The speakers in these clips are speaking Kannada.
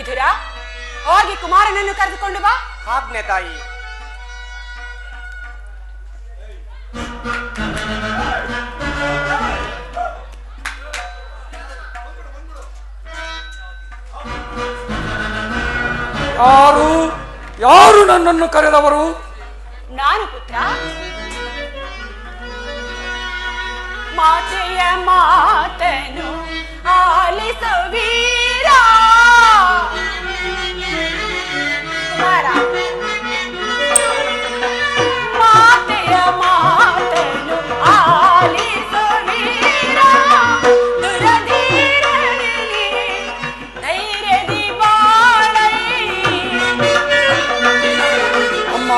ವಿಧುರ, ಹೋಗಿ ಕುಮಾರನನ್ನು ಕರೆದುಕೊಂಡು ಬಾ. ಆಜ್ಞೆ ತಾಯಿ. ಯಾರು ನನ್ನನ್ನು ಕರೆದವರು? ನಾನು ಪುತ್ರ. ಮಾತೆಯ ಮಾತನು ಆಲಿಸು ವೀರ. ಮಾತೆಯ ಮಾತನು ಆಲಿಸು ವೀರ. ದುರಧೀರನೇ ಧೈರ್ಯದಿ ಬಾಳೈ. ಅಮ್ಮ,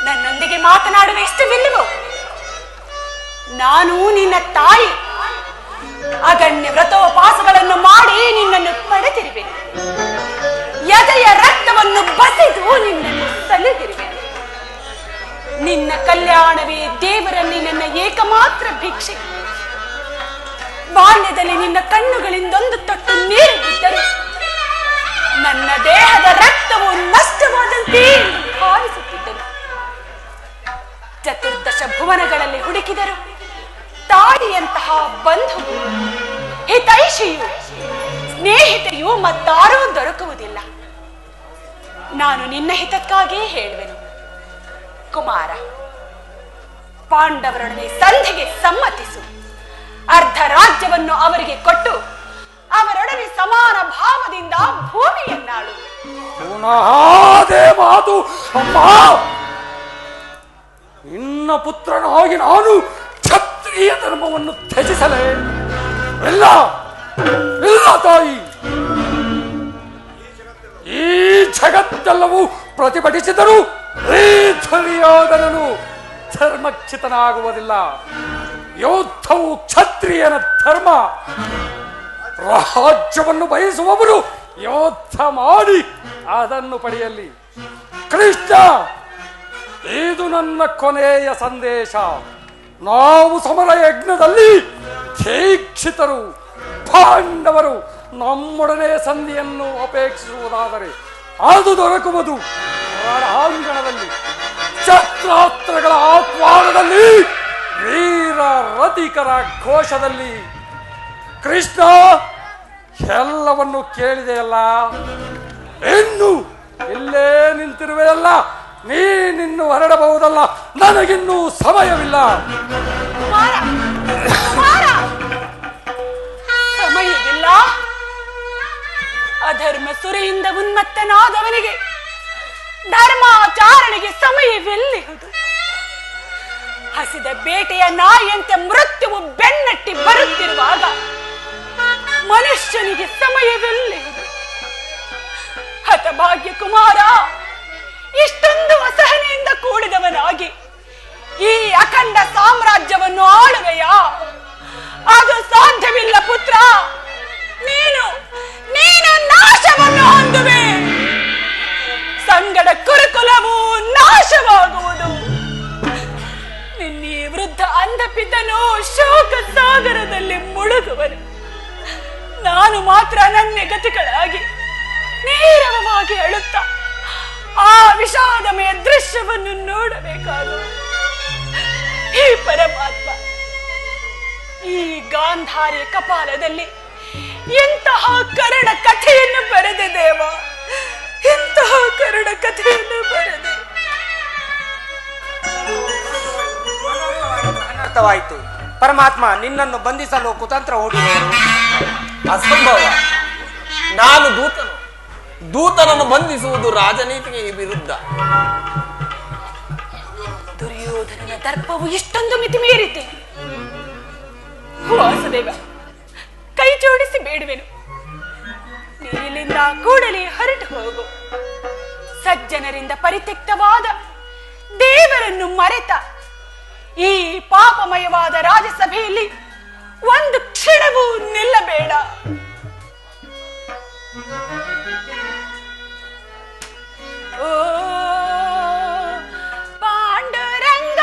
ನನ್ನೊಂದಿಗೆ ಮಾತನಾಡುವ ಇಷ್ಟವಿಲ್ಲವೋ? ನಾನು ನಿನ್ನ ತಾಯಿ. ಅಗಣ್ಯ ವ್ರತೋಪಾಸಗಳನ್ನು ಮಾಡಿ ನಿನ್ನನ್ನು ಪಡೆದಿರುವೆ. ಎದೆಯ ರಕ್ತವನ್ನು ಬಸಿದು ನಿನ್ನನ್ನು ಸಲುಹಿರುವೆ. ನಿನ್ನ ಕಲ್ಯಾಣವೇ ದೇವರಲ್ಲಿ ನನ್ನ ಏಕಮಾತ್ರ ಭಿಕ್ಷೆ. ಬಾಲ್ಯದಲ್ಲಿ ನಿನ್ನ ಕಣ್ಣುಗಳಿಂದೊಂದು ತೊಟ್ಟು ನೀರು ಬಿದ್ದರು. ನನ್ನ ದೇಹದ ರಕ್ತವು ನಷ್ಟವಾದಂತೆ ಹಾರಿಸುತ್ತಿದ್ದರು. ಚತುರ್ದಶ ಭುವನಗಳಲ್ಲಿ ಹುಡುಕಿದರು, ತಾಯಿಯಂತಹ ಬಂಧುವು, ಹಿತೈಷಿಯು, ಸ್ನೇಹಿತೆಯು ಮತ್ತಾರೂ ದೊರಕುವುದಿಲ್ಲ. ನಾನು ನಿನ್ನ ಹಿತಕ್ಕಾಗಿಯೇ ಹೇಳುವೆನು. ಕುಮಾರ, ಪಾಂಡವರೊಡನೆ ಸಂಧಿಗೆ ಸಮ್ಮತಿಸು. ಅರ್ಧ ರಾಜ್ಯವನ್ನು ಅವರಿಗೆ ಕೊಟ್ಟು ಅವರೊಡನೆ ಸಮಾನ ಭಾವದಿಂದ ಭೂಮಿಯನ್ನಾಳು. ಪುನಃ ಅದೇ ಮಾತು ಅಮ್ಮ. ನಿನ್ನ ಪುತ್ರನಾಗಿ ನಾನು ಕ್ಷತ್ರಿಯ ಧರ್ಮವನ್ನು ತ್ಯಜಿಸಲೇ? ಇಲ್ಲ ಇಲ್ಲ ತಾಯಿ, ಈ ಜಗತ್ತೆಲ್ಲವೂ ಪ್ರತಿಭಟಿಸಿದರೂ ಈ ಧರಿಯಾದರನು ಧರ್ಮಚ್ಯುತನಾಗುವುದಿಲ್ಲ. ಯೋಧವು ಕ್ಷತ್ರಿಯನ ಧರ್ಮ. ರಾಜ್ಯವನ್ನು ಬಯಸುವವರು ಯೋಧ ಮಾಡಿ ಅದನ್ನು ಪಡೆಯಲಿ. ಕೃಷ್ಣ, ಇದು ನನ್ನ ಕೊನೆಯ ಸಂದೇಶ. ನಾವು ಸಮರ ಯಜ್ಞದಲ್ಲಿ ದೀಕ್ಷಿತರು ಪಾಂಡವರು ನಮ್ಮೊಡನೆ ಸಂಧಿಯನ್ನು ಅಪೇಕ್ಷಿಸುವುದಾದರೆ ಅದು ದೊರಕುವುದು ರಣಾಂಗಣದಲ್ಲಿ, ಶಸ್ತ್ರಾಸ್ತ್ರಗಳ ಆಹ್ವಾನದಲ್ಲಿ, ವೀರ ರಥಿಕರ ಘೋಷದಲ್ಲಿ. ಕೃಷ್ಣ, ಎಲ್ಲವನ್ನು ಕೇಳಿದೆಯಲ್ಲ, ಇನ್ನು ಇಲ್ಲೇ ನಿಂತಿರುವೆಯಲ್ಲ, ನೀನಿನ್ನು ಹೊರಡಬಹುದಲ್ಲ. ನನಗಿನ್ನೂ ಸಮಯವಿಲ್ಲ. ಸಮಯವಿಲ್ಲ? ಅಧರ್ಮ ಸುರಿಯಿಂದ ಉನ್ಮತ್ತನಾದವನಿಗೆ ಧರ್ಮಾಚಾರಣೆಗೆ ಸಮಯವೆಲ್ಲಿಹುದು? ಹಸಿದ ಬೇಟೆಯ ನಾಯಿಯಂತೆ ಮೃತ್ಯುವು ಬೆನ್ನಟ್ಟಿ ಬರುತ್ತಿರುವಾಗ ಮನುಷ್ಯನಿಗೆ ಸಮಯವೆಲ್ಲಿಹುದು? ಹತಭಾಗ್ಯ ಕುಮಾರ, ಇಷ್ಟೊಂದು ಅಸಹನೆಯಿಂದ ಕೂಡಿದವನಾಗಿ ಈ ಅಖಂಡ ಸಾಮ್ರಾಜ್ಯವನ್ನು ಆಳುವೆಯಾ? ಅದು ಸಾಧ್ಯವಿಲ್ಲ ಪುತ್ರ. ನೀನು ನಾಶವನ್ನು ಹೊಂದುವೆ. ಸಂಗಡ ಕುರುಕುಲವು ನಾಶವಾಗುವುದು. ನಿನ್ನೀ ವೃದ್ಧ ಅಂಧಪಿತನು ಶೋಕ ಸಾಗರದಲ್ಲಿ ಮುಳುಗುವನು. ನಾನು ಮಾತ್ರ ನನ್ನ ಗತಿಗಳಾಗಿ ನೇರವಾಗಿ ಅಳುತ್ತಾ ಆ ವಿಷಾದಮಯ ದೃಶ್ಯವನ್ನು ನೋಡಬೇಕಾದ ಈ ಪರಮಾತ್ಮ ಈ ಗಾಂಧಾರಿಯ ಕಪಾಲದಲ್ಲಿ ಎಂತಹ ಕರುಣ ಕಥೆಯನ್ನು ಬರೆದೆ ದೇವ, ಎಂತಹ ಕರುಣ ಕಥೆಯನ್ನು ಬರೆದೆ. ಅನರ್ಥವಾಯಿತು. ಪರಮಾತ್ಮ ನಿನ್ನನ್ನು ಬಂಧಿಸಲು ಕುತಂತ್ರ ಹೂಡಿದವರು. ಅಸಂಭವ. ನಾನು ದೂತನನ್ನು ಬಂಧಿಸುವುದು ರಾಜನೀತಿಗೆ ವಿರುದ್ಧ. ದುರ್ಯೋಧನನ ದರ್ಪವು ಇಷ್ಟೊಂದು ಮಿತಿ ಮೀರಿತೆ. ವಾಸುದೇವ, ಕೈ ಜೋಡಿಸಿ ಬೇಡುವೆನು, ನೀನಿಲ್ಲಿಂದ ಕೂಡಲೇ ಹೊರಟು ಹೋಗು. ಸಜ್ಜನರಿಂದ ಪರಿತ್ಯಕ್ತವಾದ, ದೇವರನ್ನು ಮರೆತ ಈ ಪಾಪಮಯವಾದ ರಾಜಸಭೆಯಲ್ಲಿ ಒಂದು ಕ್ಷಣವೂ ನಿಲ್ಲಬೇಡ. ಓ ಪಾಂಡುರಂಗ,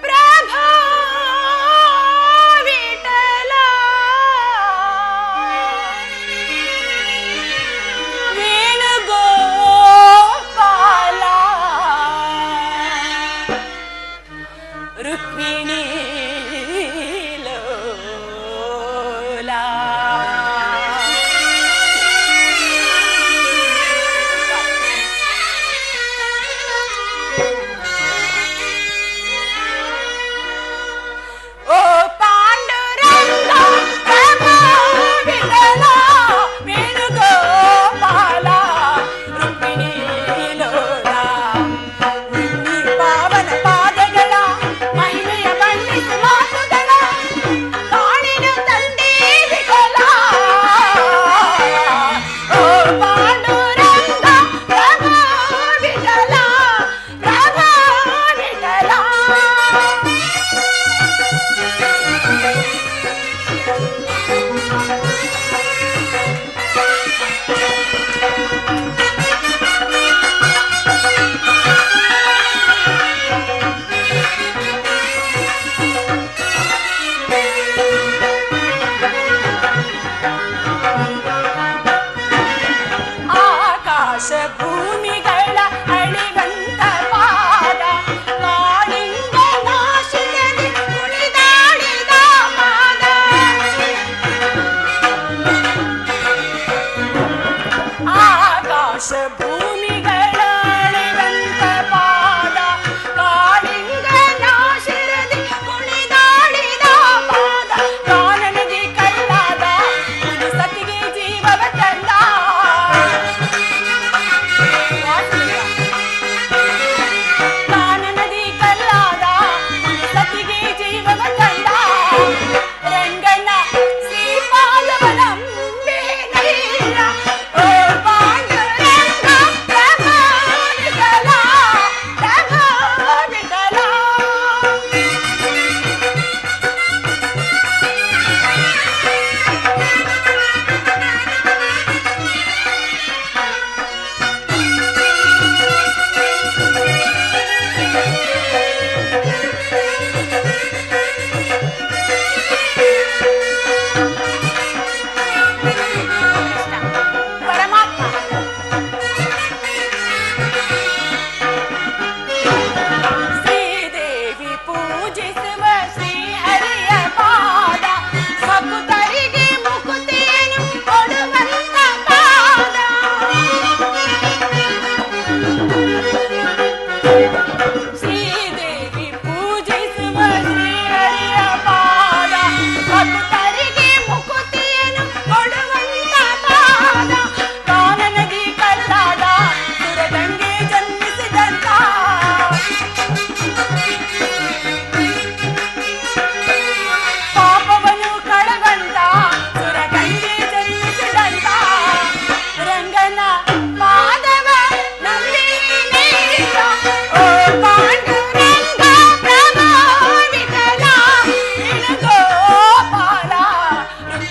ಪ್ರಭಾ ವಿಠಲ, ವೇಣುಗೋಪಾಲ, ರುಕ್ಮಿಣಿ ಲೋಲ.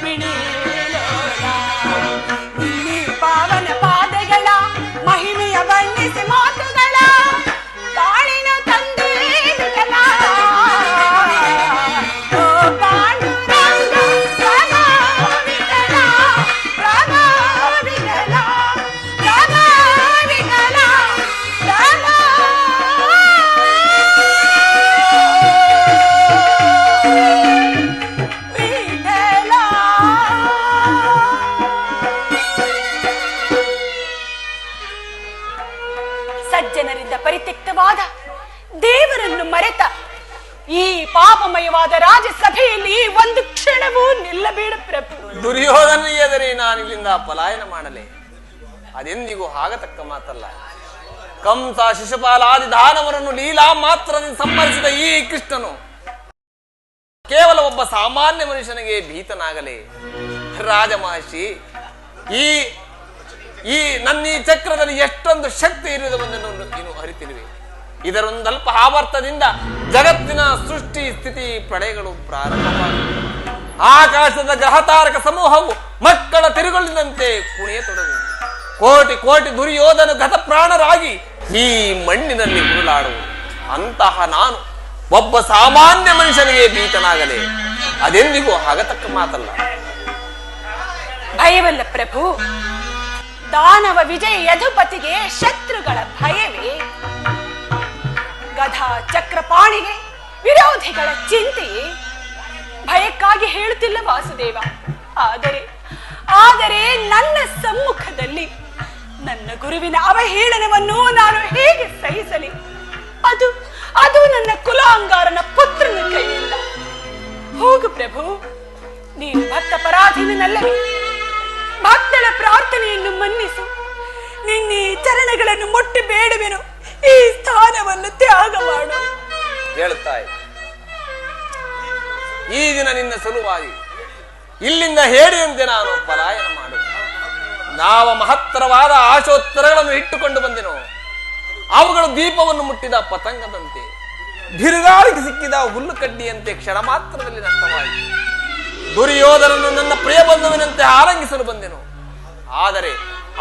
ರುಕ್ಮಿಣಿ ಇಲ್ಲಿ ಪಾವನ ಪಾದಗಳ ಮಹಿಮೆಯ ಬಣ್ಣಿಸಿ ಮಾತುಗಳ ತಾಳಿನ ತಂದೆ ವಿಠಲ ಪಾಂಡುರಂಗ ಪ್ರಭಾ ವಿಠಲ ಪ್ರಭಾ ವಿಠಲ ಪ್ರಭಾ ವಿಠಲ ಪ್ರಭಾ ವಿಠಲ. ಸಜ್ಜನರಿಂದ ಪರಿತ್ಯಕ್ತವಾದ ದೇವರನ್ನು ಮರೆತ ಈ ಪಾಪಮಯವಾದ ರಾಜಸಭೆಯಲ್ಲಿ ಒಂದು ಕ್ಷಣವೂ ನಿಲ್ಲಬೇಡ ಪ್ರಭು. ದುರ್ಯೋಧನ ಎದುರಿ ನಾನಿಲ್ಲಿಂದ ಪಲಾಯನ ಮಾಡಲೆ ಅದೆಂದಿಗೂ ಆಗತಕ್ಕ ಮಾತಲ್ಲ. ಕಂಸ ಶಿಶುಪಾಲಾದಿ ದಾನವರನ್ನು ಲೀಲಾ ಮಾತ್ರದಿಂದ ಸಂಹರಿಸಿದ ಈ ಕೃಷ್ಣನು ಕೇವಲ ಒಬ್ಬ ಸಾಮಾನ್ಯ ಮನುಷ್ಯನಿಗೆ ಭೀತನಾಗಲೇ. ರಾಜಮಹರ್ಷಿ, ಈ ಈ ನನ್ನ ಈ ಚಕ್ರದಲ್ಲಿ ಎಷ್ಟೊಂದು ಶಕ್ತಿ ಇರುವುದನ್ನು ನೀನು ಅರಿತಿರುವೆ. ಇದರೊಂದಲ್ಪ ಆವರ್ತದಿಂದ ಜಗತ್ತಿನ ಸೃಷ್ಟಿ ಸ್ಥಿತಿ ಪ್ರಳಯಗಳು ಪ್ರಾರಂಭವಾಗಿವೆ. ಆಕಾಶದ ಗ್ರಹತಾರಕ ಸಮೂಹವು ಮಕ್ಕಳ ತಿರುಗಳಿನಂತೆ ಕುಣಿಯತೊಡಗು. ಕೋಟಿ ಕೋಟಿ ದುರ್ಯೋಧನ ಗತಪ್ರಾಣರಾಗಿ ಈ ಮಣ್ಣಿನಲ್ಲಿ ಉರುಳಾಡುವು. ಅಂತಹ ನಾನು ಒಬ್ಬ ಸಾಮಾನ್ಯ ಮನುಷ್ಯನಿಗೆ ಭೀತನಾಗಲೇ ಅದೆಂದಿಗೂ ಆಗತಕ್ಕ ಮಾತಲ್ಲ. ಭಯವಲ್ಲ ಪ್ರಭು. ದಾನವ ವಿಜಯ ಯಧುಪತಿಗೆ ಶತ್ರುಗಳ ಭಯವೇ. ಗಧಾ ಚಕ್ರಪಾಣಿಗೆ ವಿರೋಧಿಗಳ ಚಿಂತೆಯೇ. ಭಯಕ್ಕಾಗಿ ಹೇಳುತ್ತಿಲ್ಲ ವಾಸುದೇವ. ಆದರೆ ಆದರೆ ನನ್ನ ಸಮ್ಮುಖದಲ್ಲಿ ನನ್ನ ಗುರುವಿನ ಅವಹೇಳನವನ್ನು ನಾನು ಹೇಗೆ ಸಹಿಸಲಿ? ಅದು ಅದು ನನ್ನ ಕುಲಾಂಗಾರನ ಪುತ್ರನ ಕೈಯಿಂದ. ಹೋಗು ಪ್ರಭು, ನೀನು ಭಕ್ತ ಪರಾಧೀನನಲ್ಲವೇ? ಭಕ್ತರ ಪ್ರಾರ್ಥನೆಯನ್ನು ಮನ್ನಿಸು. ನಿನ್ನೆ ಚರಣಗಳನ್ನು ಮುಟ್ಟಿ ಬೇಡುವೆನು, ಈ ಸ್ಥಾನವನ್ನು ತ್ಯಾಗ ಮಾಡು. ಹೇಳುತ್ತಾಯಿ, ಈ ದಿನ ನಿನ್ನ ಸಲುವಾಗಿ ಇಲ್ಲಿಂದ ಹೇಳಿದಂತೆ ನಾನು ಪಲಾಯನ ಮಾಡು. ನಾವು ಮಹತ್ತರವಾದ ಆಶೋತ್ತರಗಳನ್ನು ಇಟ್ಟುಕೊಂಡು ಬಂದೆನು. ಅವುಗಳು ದೀಪವನ್ನು ಮುಟ್ಟಿದ ಪತಂಗದಂತೆ, ಬಿರುಗಾಳಿಗೆ ಸಿಕ್ಕಿದ ಹುಲ್ಲು ಕಡ್ಡಿಯಂತೆ ಕ್ಷಣ ಮಾತ್ರದಲ್ಲಿ ನಷ್ಟವಾಯಿತು. ದುರ್ಯೋಧನನ್ನು ನನ್ನ ಪ್ರಿಯ ಬಂಧುವಿನಂತೆ ಆರಂಗಿಸಲು ಬಂದೆನು. ಆದರೆ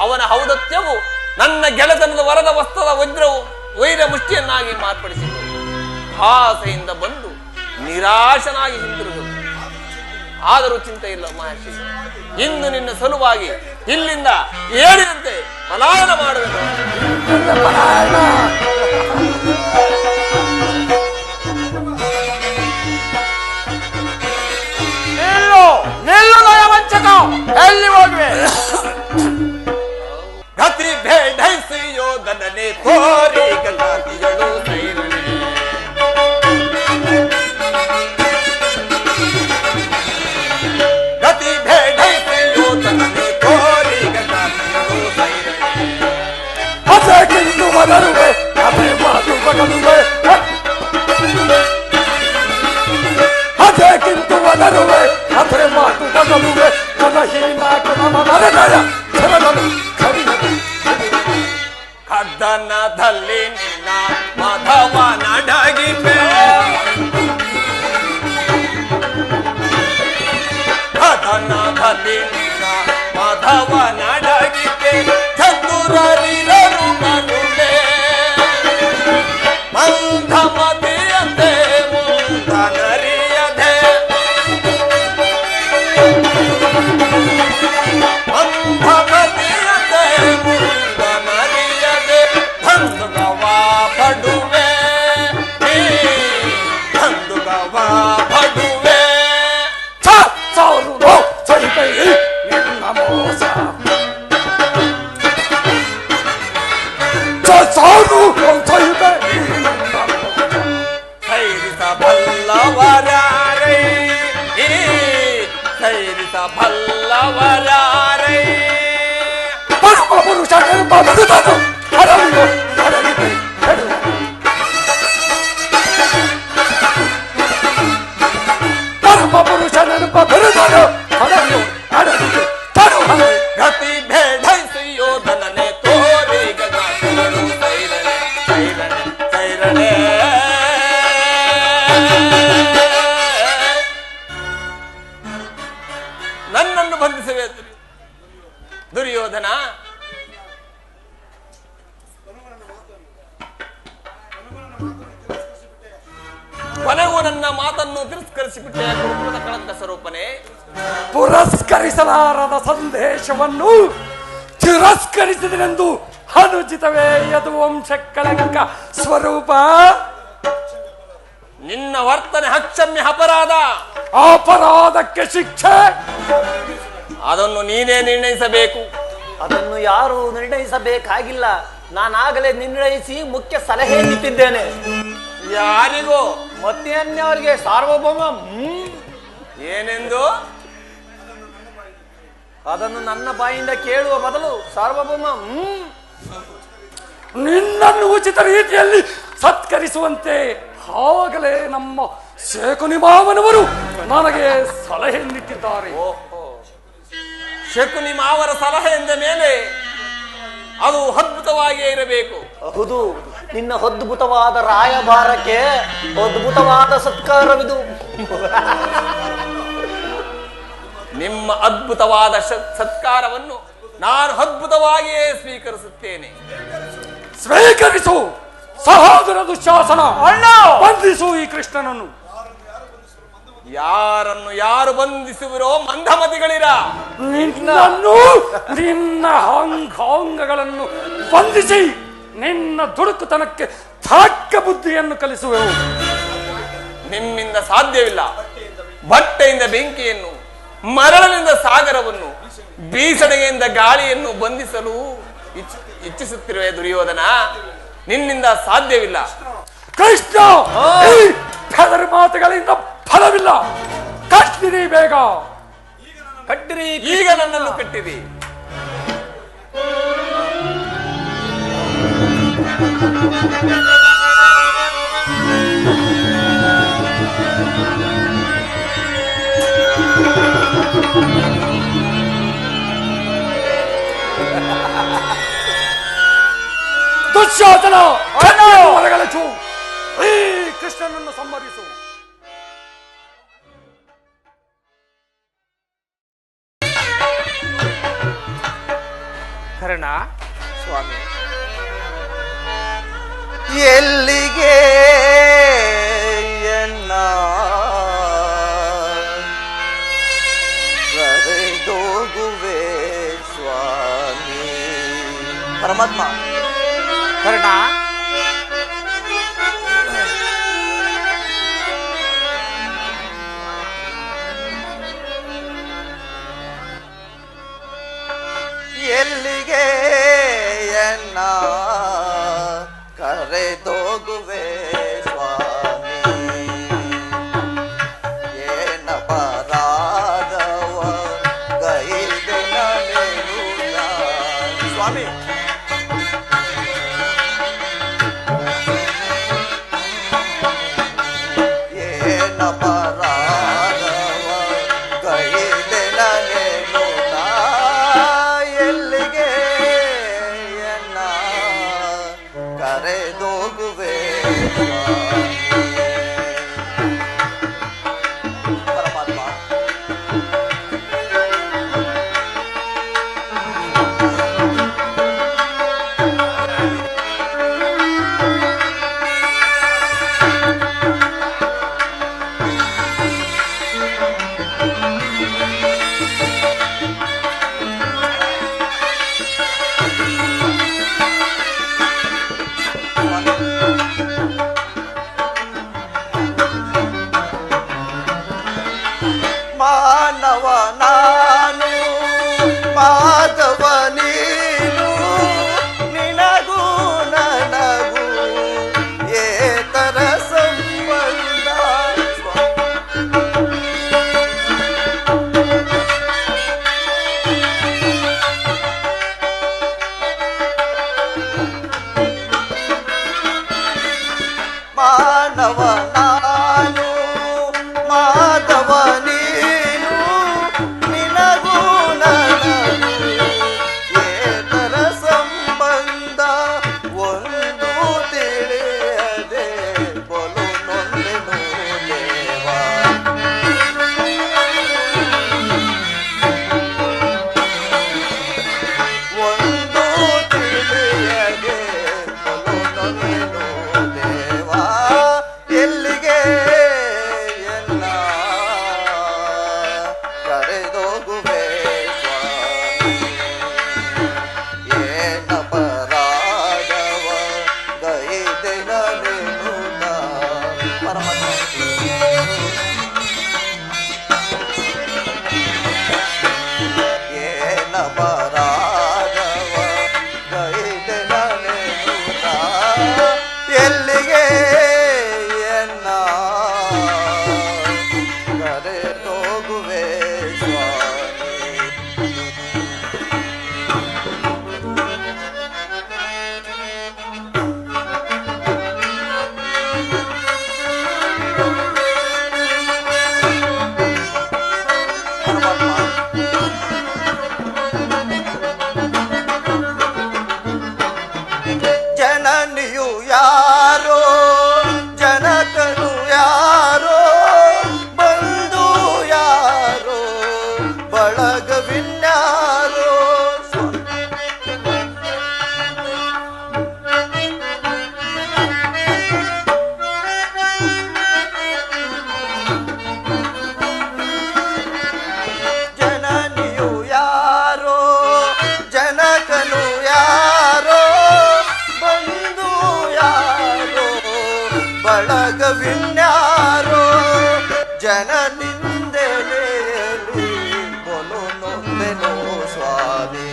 ಅವನ ಔದತ್ಯವು ನನ್ನ ಗೆಳೆತನದ ವರದ ವಸ್ತ್ರದ ವೈರ ಮುಷ್ಟಿಯನ್ನಾಗಿ ಮಾರ್ಪಡಿಸಿತು. ಆಸೆಯಿಂದ ಬಂದು ನಿರಾಶನಾಗಿ ಹಿಂದಿರುಗದು. ಆದರೂ ಚಿಂತೆ ಇಲ್ಲ ಮಹರ್ಷಿ, ಇಂದು ನಿನ್ನ ಸಲುವಾಗಿ ಇಲ್ಲಿಂದ ಹೇಳಿದಂತೆ ಪಲಾಯನ ಮಾಡುವೆನು. ಎಲ್ಲಿ ಹೋಗ್ವೆ? ಗತಿ ಬೇಡೈಸಿ ಯೋಧನನೆ ತೋರಿ ಗಲಾತಿಯಳು ಸೈರನೆ. ಗತಿ ಬೇಡೈಸಿ ಯೋಧನನೆ ತೋರಿ ಗಲಾತಿಯಳು ಸೈರನೆ. ಅದಕ್ಕಿಂದು ಬದರುವೆ ಅದೇ ಮಾತು ಬದಲುವೆ. ಅದಕ್ಕಿಂತು ಬದರುವೆ ಅದೇ ಮಾತು ಬದಲುವೆ. ಕದನದಲ್ಲಿ ನಿನ್ನ ಮಧವನಡಗಿವೆ. ಕದನದಲ್ಲಿ ನಿನ್ನ ಮಧವನಡಗಿವೆ. ಚತುರರಿರರು ಮನುವೆ ಮಂದಮತಿಯಂತೆ ಮುಂದನರಿಯದೆ. ಮಂದಮತಿಯಂತೆ ಮುಂದನರಿಯದೆ ಧಂದುಗವಾ ಪಡುವೆ. ಧಂದುಗವಾ ಪಡುವೆ. ಸಾವಿರ ಸಹಿತೈ ನಿನ್ನ ಮೋಸ. ಸಾವಿರ ಸಹಿತೈ ಸೈರಿಸಬಲ್ಲವರಾರೈ. ಸೈರಿಸಬಲ್ಲವರಾರೈ. ಪರಮ ಪುರುಷ ಬದುಕದು ಹರವಿಯೋ ಹರವಿದೆ. ಪರಮ ಪುರುಷ ನೆನಪ ಬಿರುದನು ಹರವಿಯೋ ಹರವಿದೆ. ಗತಿ ಬೇಡೈಸಿ ಯೋಧನನೆ ತೋರಿ ಗಗಾಟಗಳು ಸೈರನೆ ಸೈರನೆ ಸೈರನೆ. ಬಂಧಿಸುವೆ ದುರ್ಯೋಧನ. ಕೊನೆಗೂ ನನ್ನ ಮಾತನ್ನು ತಿರಸ್ಕರಿಸಿಬಿಟ್ಟೆ ಗುರುಕುಲದ ಕಳಂಕ ಸ್ವರೂಪನೇ. ಪುರಸ್ಕರಿಸಲಾರದ ಸಂದೇಶವನ್ನು ತಿರಸ್ಕರಿಸಿದನೆಂದು ಅನುಚಿತವೇ ಯದುವಂಶ ಕಳಂಕ ಸ್ವರೂಪ. ನಿನ್ನ ವರ್ತನೆ ಅಕ್ಷಮ್ಯ ಅಪರಾಧ. ಅಪರಾಧಕ್ಕೆ ಶಿಕ್ಷೆ ಅದನ್ನು ನೀನೇ ನಿರ್ಣಯಿಸಬೇಕು. ಅದನ್ನು ಯಾರು ನಿರ್ಣಯಿಸಬೇಕಾಗಿಲ್ಲ. ನಾನಾಗಲೇ ನಿರ್ಣಯಿಸಿ ಮುಖ್ಯ ಸಲಹೆ ನೀಡಿದ್ದೇನೆ. ಯಾರಿಗೂ? ಮತ್ತೇನ್ಯವರಿಗೆ ಸಾರ್ವಭೌಮ. ಏನೆಂದು? ಅದನ್ನು ನನ್ನ ಬಾಯಿಂದ ಕೇಳುವ ಬದಲು ಸಾರ್ವಭೌಮ ನಿನ್ನನ್ನು ಉಚಿತ ರೀತಿಯಲ್ಲಿ ಸತ್ಕರಿಸುವಂತೆ ಆವಾಗಲೇ ನಮ್ಮ ಶೇಕುನಿ ಮಾವನವರು ನನಗೆ ಸಲಹೆ ನೀಡಿದ್ದಾರೆ. ಶಕುನಿ ಮಾವರ ಸಲಹೆ ಎಂದ ಮೇಲೆ ಅದು ಅದ್ಭುತವಾಗಿಯೇ ಇರಬೇಕು. ಹೌದು, ನಿನ್ನ ಅದ್ಭುತವಾದ ರಾಯಭಾರಕ್ಕೆ ಅದ್ಭುತವಾದ ಸತ್ಕಾರವಿದು. ನಿಮ್ಮ ಅದ್ಭುತವಾದ ಸತ್ಕಾರವನ್ನು ನಾನು ಅದ್ಭುತವಾಗಿಯೇ ಸ್ವೀಕರಿಸುತ್ತೇನೆ. ಸ್ವೀಕರಿಸು ಸಹೋದರ ದುಶ್ಯಾಸನ. ಬಂಧಿಸು ಈ ಕೃಷ್ಣನನ್ನು. ಯಾರನ್ನು ಯಾರು ಬಂಧಿಸುವಿರೋ ಮಂದಮತಿಗಳಿರ. ನಿನ್ನನ್ನು ನಿನ್ನ ಅಂಗಾಂಗಗಳನ್ನು ಬಂಧಿಸಿ ನಿನ್ನ ದುಡುಕುತನಕ್ಕೆ ತಕ್ಕ ಬುದ್ಧಿಯನ್ನು ಕಲಿಸುವೆವು. ನಿಮ್ಮಿಂದ ಸಾಧ್ಯವಿಲ್ಲ. ಬಟ್ಟೆಯಿಂದ ಬೆಂಕಿಯನ್ನು, ಮರಳಿನಿಂದ ಸಾಗರವನ್ನು, ಬೀಸಣಿಗೆಯಿಂದ ಗಾಳಿಯನ್ನು ಬಂಧಿಸಲು ಇಚ್ಛಿಸುತ್ತಿರುವೆ ದುರ್ಯೋಧನ. ನಿನ್ನಿಂದ ಸಾಧ್ಯವಿಲ್ಲ. ಕೃಷ್ಣ, ಈ ಫೆದರ್ ಮಾತುಗಳಿಂದ ಫಲವಿಲ್ಲ. ಕಟ್ಟಿರಿ ಬೇಗ. ಕಟ್ಟಿರಿ. ಈಗ ನನ್ನನ್ನು ಕಟ್ಟಿರಿ. ದುಶ್ಯಾಸನ, ಹೊರಗಲಚು. ಈ ಕೃಷ್ಣನನ್ನು ಸಂಹರಿಸು. ಕರ್ಣ ಸ್ವಾಮಿ, ಎಲ್ಲಿಗೆ ಎನ್ನ ಕರೆದೋಗುವೆ ಸ್ವಾಮಿ. ಪರಮಾತ್ಮ, ಕರ್ಣ ಎಲ್ಲಿಗೆ ಎನ್ನ ಕರೆದೋಗುವೆ ಸ್ವಾಮಿ. ಏನ ಪರಾಧವ ಗೈದೆ ನನೆಯುತ್ತ ಸ್ವಾಮಿ. ಏನ ಪರಾಧವ ಗೈದೆ ನನೆಯುತ್ತ ಎಲ್ಲಿಗೆ ಎನ್ನ ಕರೆದೋಗುವೆ ಪರಮಾತ್ಮ. ಮಾನವ ನಾನು, ಮಾಧವ ನೀನು, ನಿನಗೂ ನನಗೂ ಏತರ ಸಂಬಂಧ. ಮಾನವ ನಾನು, ಮಾಧವ ನೀನು, ನಿನಗೂ ನನಗೂ ಏತರ ಸಂಬಂಧ. ಒಂದು ತಿಳಿಯದೆ ಬಲು ನೊಂದೆನು ದೇವ. ಬರಾದವ ಗೈದೆ ನನೆನುತ ಎಲ್ಲಿಗೆ ಎನ್ನ ಕರೆದೋಗುವೆ ಸ್ವಾಮಿ. ಜನನಿಯು ಯಾರೋ ಜನಕನು ಯಾರೋ ಬಂಧು ಯಾರೋ ಬಳಗವಿನ್ಯಾರೋ ಜನನಿಯು ಯಾರೋ ಜನಕನು ಯಾರೋ ಬಂಧು ಯಾರೋ ಬಳಗವಿನ್ಯಾರೋ ಜನನಿಂದೆಲೆಯಲ್ಲಿ ಕೊಲು ನೊಂದೆನೋ ಸ್ವಾಮಿ.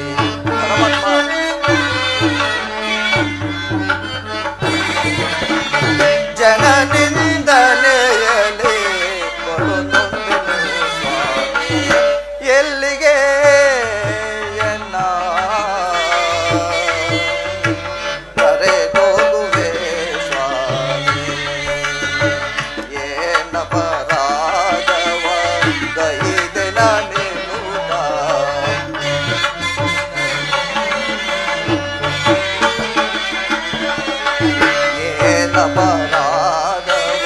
ಜನನಿಂದಲೆಯಲ್ಲಿ ಕೊಲು ನೊಂದೆನೋ ಸ್ವಾಮಿ. ಎಲ್ಲಿಗೆ ಎನ್ನ ಕರೆದೋಗುವೆ ಸ್ವಾಮಿ. ಏನ ಬರಾದವ ಗೈದೆ ನನೆನುತ ಏನ ಬರಾದವ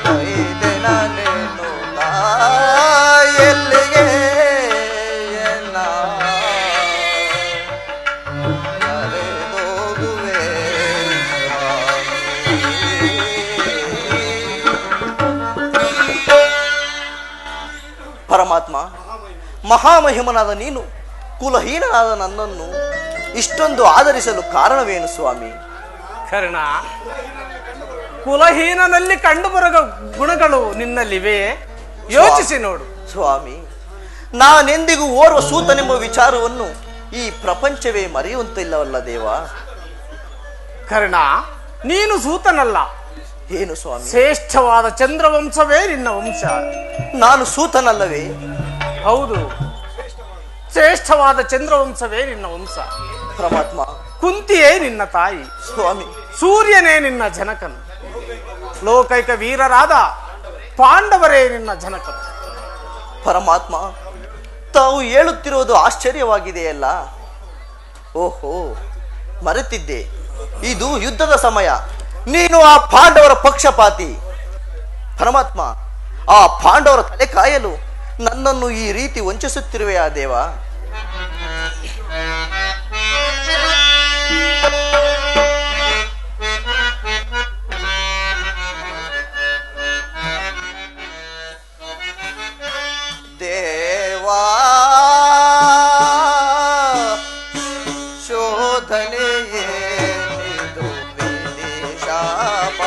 ಗೈದೆ ನನೆನುತ ಎಲ್ಲಿಗೆ ಎನ್ನ ಕರೆದೋಗುವೆ ಪರಮಾತ್ಮ, ಮಹಾಮಹಿಮನಾದ ನೀನು ಕುಲಹೀನನಾದ ನನ್ನನ್ನು ಇಷ್ಟೊಂದು ಆದರಿಸಲು ಕಾರಣವೇನು ಸ್ವಾಮಿ? ಕರ್ಣ, ಕುಲಹೀನನಲ್ಲಿ ಕಂಡುಬರುವ ಗುಣಗಳು ನಿನ್ನಲ್ಲಿವೆ. ಯೋಚಿಸಿ ನೋಡು ಸ್ವಾಮಿ, ನಾನೆಂದಿಗೂ ಓರ್ವ ಸೂತನೆಂಬ ವಿಚಾರವನ್ನು ಈ ಪ್ರಪಂಚವೇ ಮರೆಯುವಂತಿಲ್ಲವಲ್ಲ ದೇವ. ಕರ್ಣ, ನೀನು ಸೂತನಲ್ಲ, ಏನು ಸ್ವಾಮಿ? ಶ್ರೇಷ್ಠವಾದ ಚಂದ್ರವಂಶವೇ ನಿನ್ನ ವಂಶ. ನಾನು ಸೂತನಲ್ಲವೇ? ಹೌದು, ಶ್ರೇಷ್ಠವಾದ ಚಂದ್ರವಂಶವೇ ನಿನ್ನ ವಂಶ. ಪರಮಾತ್ಮ, ಕುಂತಿಯೇ ನಿನ್ನ ತಾಯಿ, ಸ್ವಾಮಿ ಸೂರ್ಯನೇ ನಿನ್ನ ಜನಕನು, ಲೋಕೈಕ ವೀರರಾದ ಪಾಂಡವರೇ ನಿನ್ನ ಜನಕನು. ಪರಮಾತ್ಮ, ತಾವು ಹೇಳುತ್ತಿರುವುದು ಆಶ್ಚರ್ಯವಾಗಿದೆಯಲ್ಲ. ಓಹೋ, ಮರೆತಿದ್ದೆ, ಇದು ಯುದ್ಧದ ಸಮಯ. ನೀನು ಆ ಪಾಂಡವರ ಪಕ್ಷಪಾತಿ. ಪರಮಾತ್ಮ, ಆ ಪಾಂಡವರ ತಲೆ ಕಾಯಲು ನನ್ನನ್ನು ಈ ರೀತಿ ವಂಚಿಸುತ್ತಿರುವೆಯಾ ದೇವ? ದೇವಾ ಶೋಧನೆಯೇನಿದು ವಿಧಿಶಾಪ.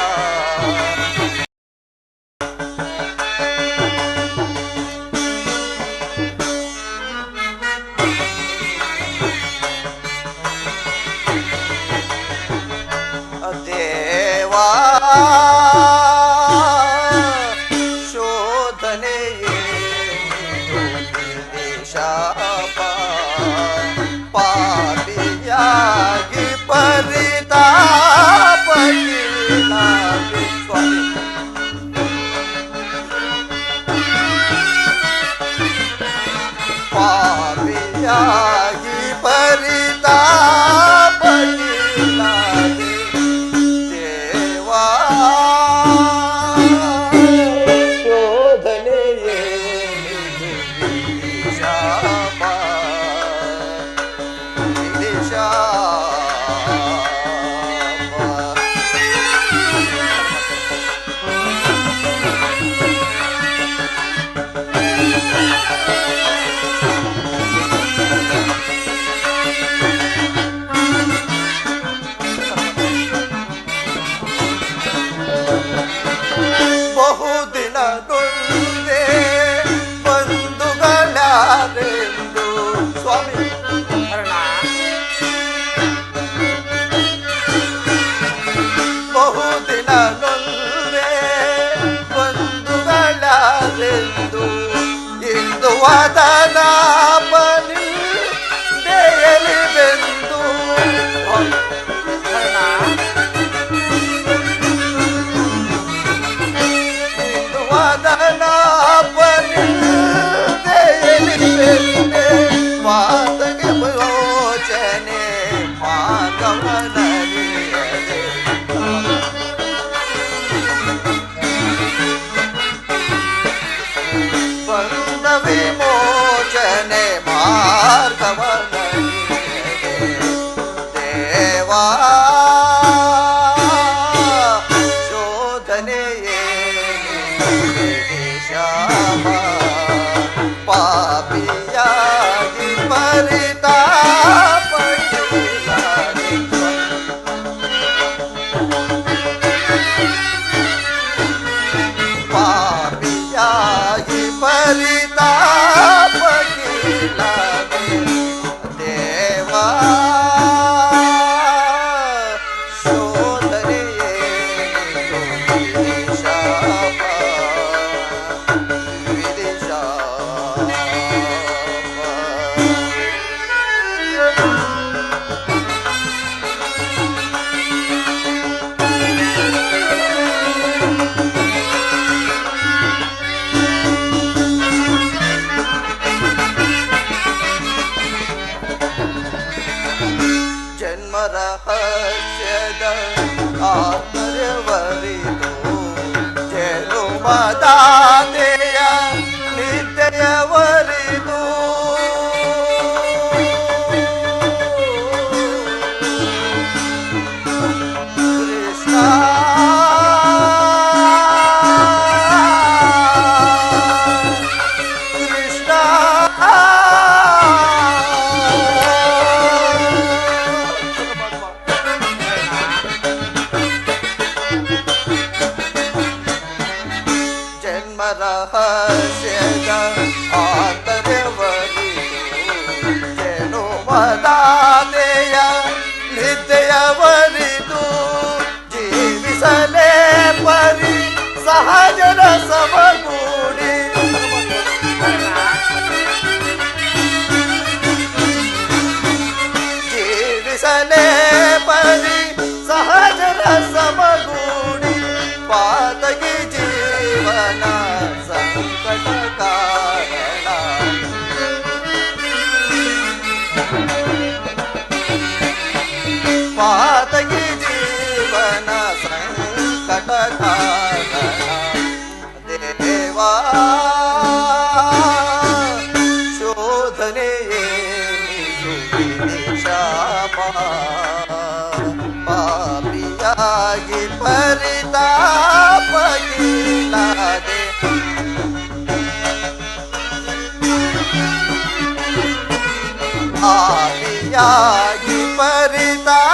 ವದನಾಪನಿಂದೆಯಲಿ ಬೆಂದು ವದನಾಪನಿಂದೆಯಲಿ ಬೆಂದೆ ವಾತಗೆ ಯೋಚನೆ ಮಾಗವನರಿಯದೆ ಬಂದ ವಿಮೋಚನೆ ಮಾರ್ಗವನರಿಯದೆ ದೇವಾ ಶೋಧನೆಯೇ ಶಾಪ ಪಾಪಿಯಾಗಿ ಪರಿತಾಪಗಿಲಾದೆ ಪಾಪಿಯಾಗಿ ಪರಿತಾಪಗಿಲಾದೆ ದೇವಾ ಶೋಧನೆಯೇ ಶಾಪ ಜನ್ಮ ರಹಸ್ಯದ ಆತ್ಮರ್ಯವರಿದು ಜನುಮದಾತೆಯ ನಿತ್ಯವರಿದು ಕೃಷ್ಣ ಕೃಷ್ಣ ಜನ್ಮ ರಹಸ್ಯದ ಆತರ್ಯವರಿದು ಜನುಮದಾತೆಯ ನಿತ್ಯವರಿದು ಜೀವಿಸಲೇ ಪರಿ ಸಹಜನ ಸಮಗೂಡಿ ಜೀವಿಸಲೇ ಪರಿ ಸಹಜನ ಸಮಗೂಡಿ ಪಾತಗಿ ಜೀವನ ಸಂಕಟ ಕಾರಣ ಪಾತಗಿ ಜೀವನ ಸಂಕಟ ಕಾರಣ ದೇವಾ ಶೋಧನೆಯೇ ಶಾಪ ಪಾಪಿಯಾಗಿ ಪರಿತಾಪಗಿಲಾದೆ ಆದಿಯಾಗಿ ಪರಿತಾಪಗಿಲಾದೆ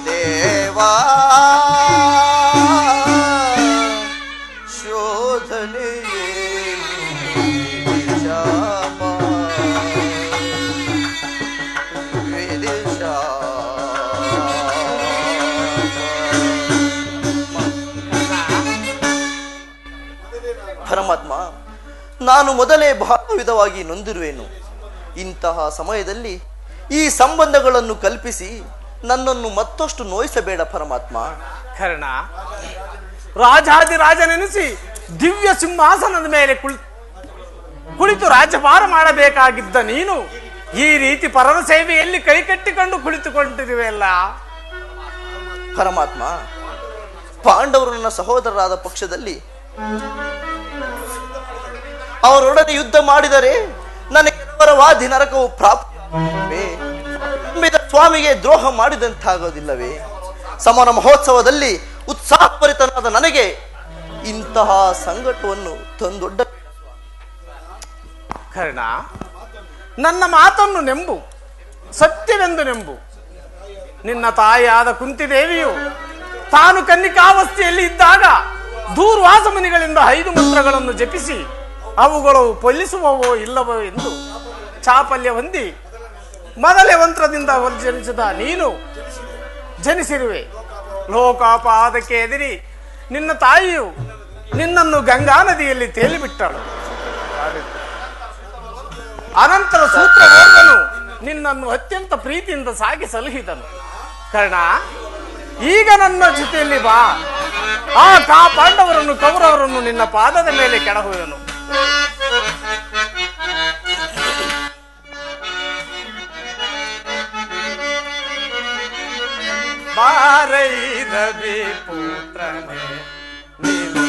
ದೇವಾ ಶೋಧನೆಯೇ ಶಾಪ ಪರಮಾತ್ಮ, ನಾನು ಮೊದಲೇ ಬಹಳ ವಿಧವಾಗಿ ನೊಂದಿರುವೆನು. ಇಂತಹ ಸಮಯದಲ್ಲಿ ಈ ಸಂಬಂಧಗಳನ್ನು ಕಲ್ಪಿಸಿ ನನ್ನನ್ನು ಮತ್ತಷ್ಟು ನೋಯಿಸಬೇಡ ಪರಮಾತ್ಮ. ಕರ್ಣ, ರಾಜಾದಿರಾಜನೆನಿಸಿ ದಿವ್ಯ ಸಿಂಹಾಸನದ ಮೇಲೆ ಕುಳಿತು ರಾಜ್ಯಭಾರ ಮಾಡಬೇಕಾಗಿದ್ದ ನೀನು ಈ ರೀತಿ ಪರರ ಸೇವೆಯಲ್ಲಿ ಕೈಕಟ್ಟಿಕೊಂಡು ಕುಳಿತುಕೊಂಡಿರುವೆಯಲ್ಲ. ಪರಮಾತ್ಮ, ಪಾಂಡವರು ನನ್ನ ಸಹೋದರರಾದ ಪಕ್ಷದಲ್ಲಿ ಅವರೊಡನೆ ಯುದ್ಧ ಮಾಡಿದರೆ ನನಗೆ ವಾದಿ ನರಕವು ಪ್ರಾಪ್ತಿ. ಸ್ವಾಮಿಗೆ ದ್ರೋಹ ಮಾಡಿದಂತಾಗೋದಿಲ್ಲವೇ? ಸಮರ ಮಹೋತ್ಸವದಲ್ಲಿ ಉತ್ಸಾಹಭರಿತನಾದ ನನಗೆ ಇಂತಹ ಸಂಕಟವನ್ನು ತಂದೊಡ್ಡ. ಕರ್ಣ, ನನ್ನ ಮಾತನ್ನು ನೆಂಬು, ಸತ್ಯವೆಂದು ನೆಂಬು. ನಿನ್ನ ತಾಯಿಯಾದ ಕುಂತಿದೇವಿಯು ತಾನು ಕನ್ನಿಕಾವಸ್ಥೆಯಲ್ಲಿ ಇದ್ದಾಗ ದೂರ್ವಾಸ ಮುನಿಗಳಿಂದ 5 ಮಂತ್ರಗಳನ್ನು ಜಪಿಸಿ ಅವುಗಳು ಫಲಿಸುವವೋ ಇಲ್ಲವೋ ಎಂದು ಚಾಪಲ್ಯ ಹೊಂದಿ ಮೊದಲೇ ಮಂತ್ರದಿಂದ ಜನಿಸಿದ ನೀನು ಜನಿಸಿರುವೆ. ಲೋಕಾಪಾದಕ್ಕೆ ಎದಿರಿ ನಿನ್ನ ತಾಯಿಯು ನಿನ್ನನ್ನು ಗಂಗಾ ನದಿಯಲ್ಲಿ ತೇಲಿಬಿಟ್ಟಳು. ಅನಂತರ ಸೂತ್ರವರ್ಧನು ನಿನ್ನನ್ನು ಅತ್ಯಂತ ಪ್ರೀತಿಯಿಂದ ಸಾಗಿ ಸಲಹಿದನು. ಕರ್ಣ, ಈಗ ನನ್ನ ಜೊತೆಯಲ್ಲಿ ಬಾ. ಆ ಪಾಂಡವರನ್ನು ಕೌರವರನ್ನು ನಿನ್ನ ಪಾದದ ಮೇಲೆ ಕೆಡಹುದನು. ಬಾರೈರವಿ ಪುತ್ರನೇ ನೀನು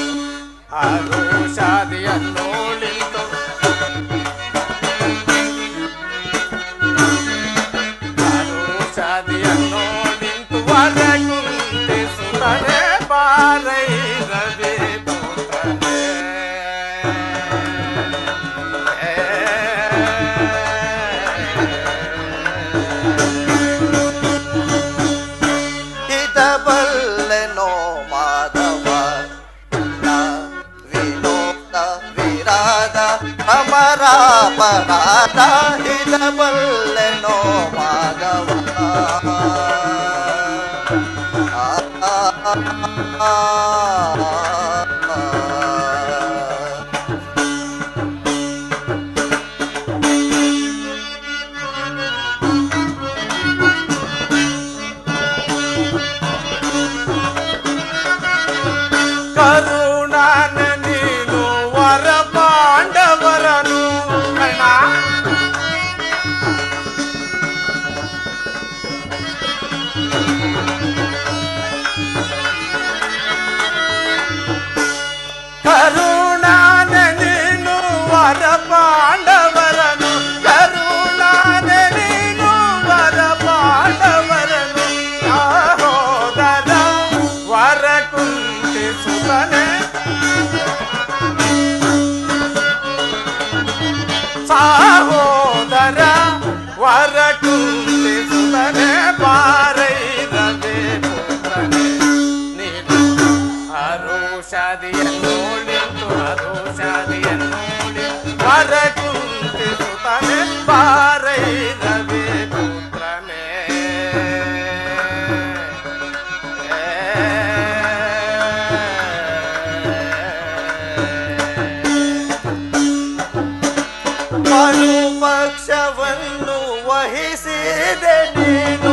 ಆರೋಷಾದಿಯನ್ನೋಳಿತು ಆರೋಷಾದಿಯನ್ನೋಳಿತು ವರಗುಂತೆ ಸುತನೆ ಬಾರೈರವಿ ಪುತ್ರನೇ ಬಲ್ಲೆನೋ ಮಾಧವ ವಿನೋದ ವಿರಾದ ಅಮರಾಪರಾಧ ಹಿದಬಲ್ಲೆನೋ ಮಾಧವ ಕರುಣಾನ ನೀನು ವರ ಪಾಂಡವರನು. ಕರ್ಣ, ಕರುಣಾನ ನೀನು ವರ ಪಾಂಡವರನು. ಕರುಣಾನ ನೀನು ವರ ಪಾಂಡವರನು. ಸಹೋದರ ವರ ಕುಂತಿ ಸುತನೆ ಸಹೋದರ ವರ ಕುಂತಿ ಸುತನೆ ಬಾರೈರವೆ ಪುತ್ರನೇ ನೀನು ಹರೋಷಾದಿಯನ್ನೋಳಿತು ಹರೋಷಾದಿಯನ್ನೋಳಿತು ವರ ಕುಂತಿ ಸುತನೆ ಬಾರೈರವೆ ಪುತ್ರನೇ ಪಕ್ಷವನ್ನು ವಹಿಸಿದೆ ನೀನು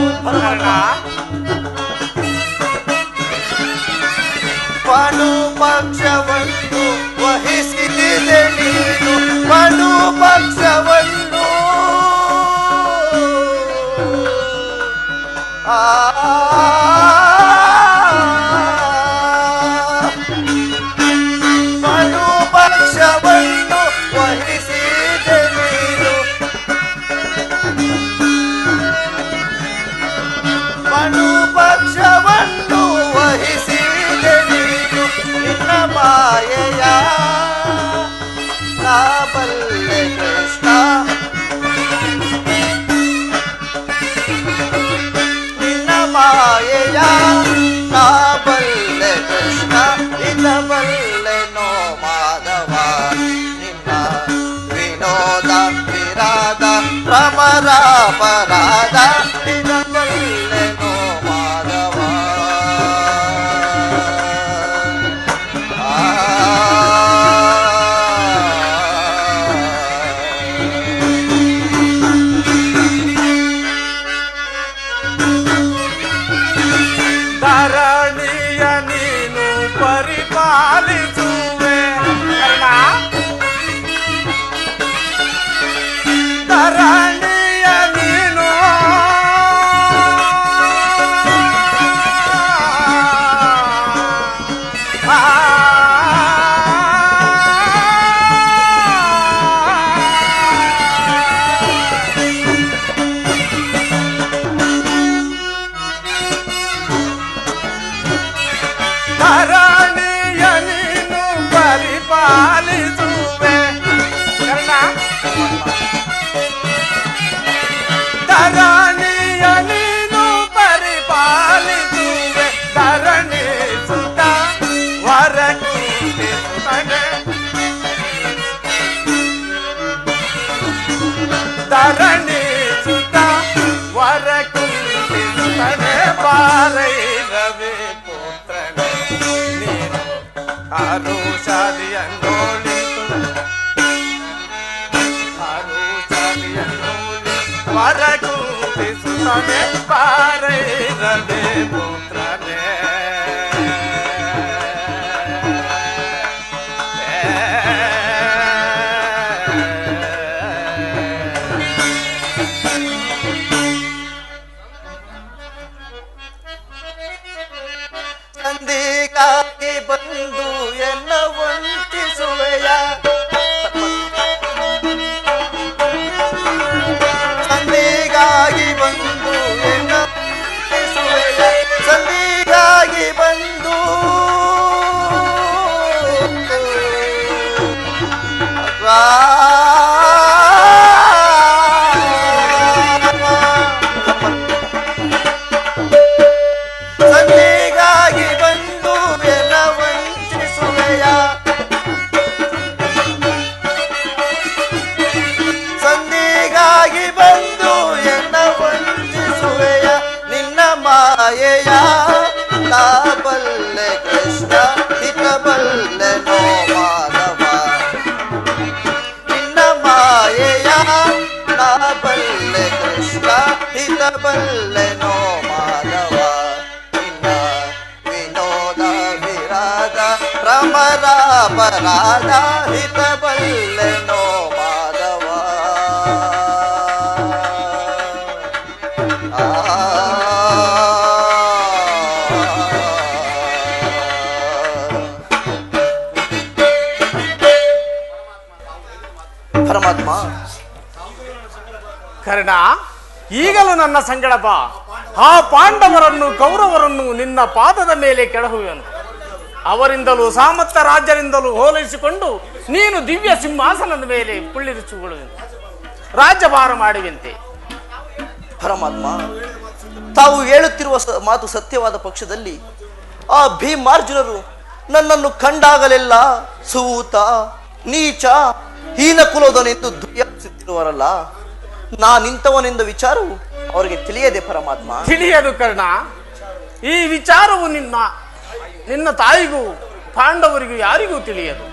ಪಕ್ಷವನ್ನು ವಹಿಸಿದೆ ನೀನು ಪಕ್ಷವನ್ನು ಪಕ್ಷವನ್ನು ವಹಿಸಿದೆ ನೀನು ಪಕ್ಷವನ್ನು ವಹಿಸಿದೆ ನೀನು ನಿನ್ನ ಮಾಯೆಯ ನಾ ಬಲ್ಲೆ ಕೃಷ್ಣ ನಿನ್ನ ಮಾಯೆಯ ನಾ ಬಲ್ಲೆ ಕೃಷ್ಣ ಇದ ಬಲ್ಲೆನೋ ಮಾಧವ ನಿನ್ನ ವಿನೋದ ವಿರಾದ ಭ್ರಮರಾಪರಾಧ ಇದ ಬಲ್ಲೆನೋ ಮಾಧವ ಧರಣಿಯ ನೀನು ಪರಿಪಾಲಿಸುವೆ. ಕರ್ಣ, ಧರಣಿಯ ನೀನು ಧರಣಿಯ ನೀನು ಪರಿಪಾಲಿಸುವೆ. ಕರ್ಣ, ಧರಣಿಯ ನೀನು ಪರಿಪಾಲಿಸುವೆ. ಧರಣಿ ಸುತ ವರ ಕುಂತಿ ಸುತನೆ ಧರಣಿ ಸುತ ವರ ಕುಂತಿ ಸುತನೆ ಬಾರೈರವೆ ಪುತ್ರನೇ ನೀನು ವರಗುಂತಿಸುತ್ತನೆ ಪಾರೈರದೆ ಪುತ್ರನೇ ತಂದೆಗಾಗಿ ಬಂದು ಎನ್ನ ವಂತಿಸುವೆಯ ಸಂಧಿಗಾಗಿ ಬಂದು ಎನ್ನ ವಂತಿಸುವೆಯ ಸಂಧಿಗಾಗಿ ಬಂದು ಸಂಧಿಗಾಗಿ ಬಂದು ಎನ್ನ ವಂಚಿಸುವೆಯ ಸಂಧಿಗಾಗಿ ಬಂದು ಎನ್ನ ವಂಚಿಸುವೆಯ ನಿನ್ನ ಮಾಯೆಯ ನಾ ಬಲ್ಲೆ ಕೃಷ್ಣ ಹಿತಬಲ್ಲೆ ನೋ ಮಾಧವ ನಿನ್ನ ಮಾಯೆಯ ನಾ ಬಲ್ಲೆ ಕೃಷ್ಣ ಹಿತಬಲ್ಲೆ ನೋ ಮಾಧವ ನಿನ್ನ ವಿನೋದ ವಿರಾದ ರಮರಾಪರಾಧ ಹಿತಬಲ್ಲೆ ನೋ ಮಾಧವ ಪರಮಾತ್ಮ ಕರ್ಣ, ಈಗಲೂ ನನ್ನ ಸಂಗಡ ಬಾ. ಆ ಪಾಂಡವರನ್ನು ಕೌರವರನ್ನು ನಿನ್ನ ಪಾದದ ಮೇಲೆ ಕೆಡಹುವೆನು. ಅವರಿಂದಲೂ ಸಾಮರ್ಥ ರಾಜ್ಯರಿಂದಲೂ ಹೋಲಿಸಿಕೊಂಡು ನೀನು ದಿವ್ಯ ಸಿಂಹಾಸನದ ಮೇಲೆ ಕುಳ್ಳಿರಿಸಿಕೊಳ್ಳುವೆನು, ರಾಜ್ಯಭಾರ ಮಾಡುವಂತೆ. ಪರಮಾತ್ಮ, ತಾವು ಹೇಳುತ್ತಿರುವ ಮಾತು ಸತ್ಯವಾದ ಪಕ್ಷದಲ್ಲಿ ಆ ಭೀಮಾರ್ಜುನರು ನನ್ನನ್ನು ಕಂಡಾಗಲೆಲ್ಲ ಸೂತ ನೀಚ ಹೀನ ಕುಲೋದನೆಂದು ದುರ್ಯಾಸಿರುವರಲ್ಲ, ನಾನಿಂತವನೆಂದ ವಿಚಾರವು ಅವರಿಗೆ ತಿಳಿಯದೆ ಪರಮಾತ್ಮ. ತಿಳಿಯದು ಕರ್ಣ. ಈ ವಿಚಾರವು ನಿನ್ನ ತಾಯಿಗೂ ಪಾಂಡವರಿಗೂ ಯಾರಿಗೂ ತಿಳಿಯದು.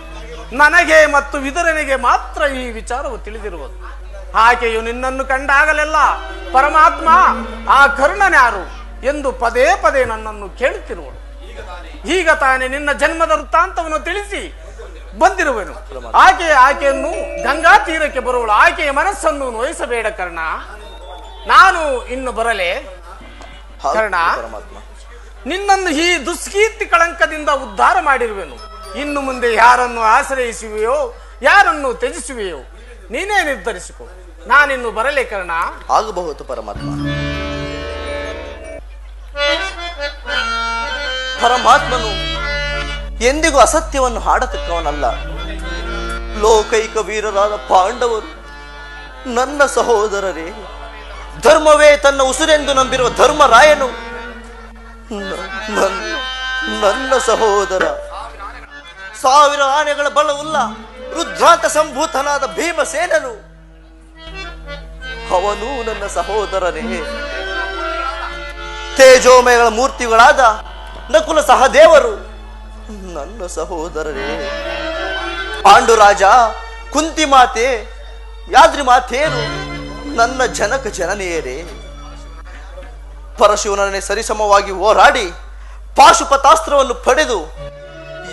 ನನಗೆ ಮತ್ತು ವಿದುರನಿಗೆ ಮಾತ್ರ ಈ ವಿಚಾರವು ತಿಳಿದಿರುವುದು. ಆಕೆಯು ನಿನ್ನನ್ನು ಕಂಡಾಗಲೆಲ್ಲ ಪರಮಾತ್ಮ ಆ ಕರ್ಣನ್ಯಾರು ಎಂದು ಪದೇ ಪದೇ ನನ್ನನ್ನು ಕೇಳುತ್ತಿರುವಳು. ಈಗ ತಾನೇ ನಿನ್ನ ಜನ್ಮದ ವೃತ್ತಾಂತವನ್ನು ತಿಳಿಸಿ ಬಂದಿರುವೆನು. ಆಕೆಯನ್ನು ಗಂಗಾ ತೀರಕ್ಕೆ ಬರುವಳು. ಆಕೆಯ ಮನಸ್ಸನ್ನು ನೋಯಿಸಬೇಡ ಕರ್ಣ. ನಾನು ಇನ್ನು ಬರಲೇ ಕರ್ಣ. ನಿನ್ನನ್ನು ಈ ದುಷ್ಕೀರ್ತಿ ಕಳಂಕದಿಂದ ಉದ್ಧಾರ ಮಾಡಿರುವೆನು. ಇನ್ನು ಮುಂದೆ ಯಾರನ್ನು ಆಶ್ರಯಿಸುವೆಯೋ ಯಾರನ್ನು ತ್ಯಜಿಸುವೆಯೋ ನೀನೇ ನಿರ್ಧರಿಸಿಕೊ. ನಾನಿನ್ನು ಬರಲೇ ಕರ್ಣ. ಆಗಬಹುದು ಪರಮಾತ್ಮ. ಪರಮಾತ್ಮನು ಎಂದಿಗೂ ಅಸತ್ಯವನ್ನು ಹಾಡತಕ್ಕವನಲ್ಲ. ಲೋಕೈಕ ವೀರರಾದ ಪಾಂಡವರು ನನ್ನ ಸಹೋದರರೇ. ಧರ್ಮವೇ ತನ್ನ ಉಸಿರೆಂದು ನಂಬಿರುವ ಧರ್ಮರಾಯನು ನನ್ನ ಸಹೋದರ. 1000 ಆನೆಗಳ ಬಲವುಳ್ಳ ರುದ್ರಾಂತ ಸಂಭೂತನಾದ ಭೀಮಸೇನನು ಅವನು ನನ್ನ ಸಹೋದರನೇ. ತೇಜೋಮಯಗಳ ಮೂರ್ತಿಗಳಾದ ನಕುಲ ಸಹದೇವರು ನನ್ನ ಸಹೋದರರೇ. ಪಾಂಡುರಾಜ, ಕುಂತಿ ಮಾತೆ, ಯಾದ್ರಿ ಮಾತೇರು ನನ್ನ ಜನಕ ಜನನಿಯರೇ. ಪರಶಿವನನ್ನೇ ಸರಿಸಮವಾಗಿ ಹೋರಾಡಿ ಪಾಶುಪತಾಸ್ತ್ರವನ್ನು ಪಡೆದು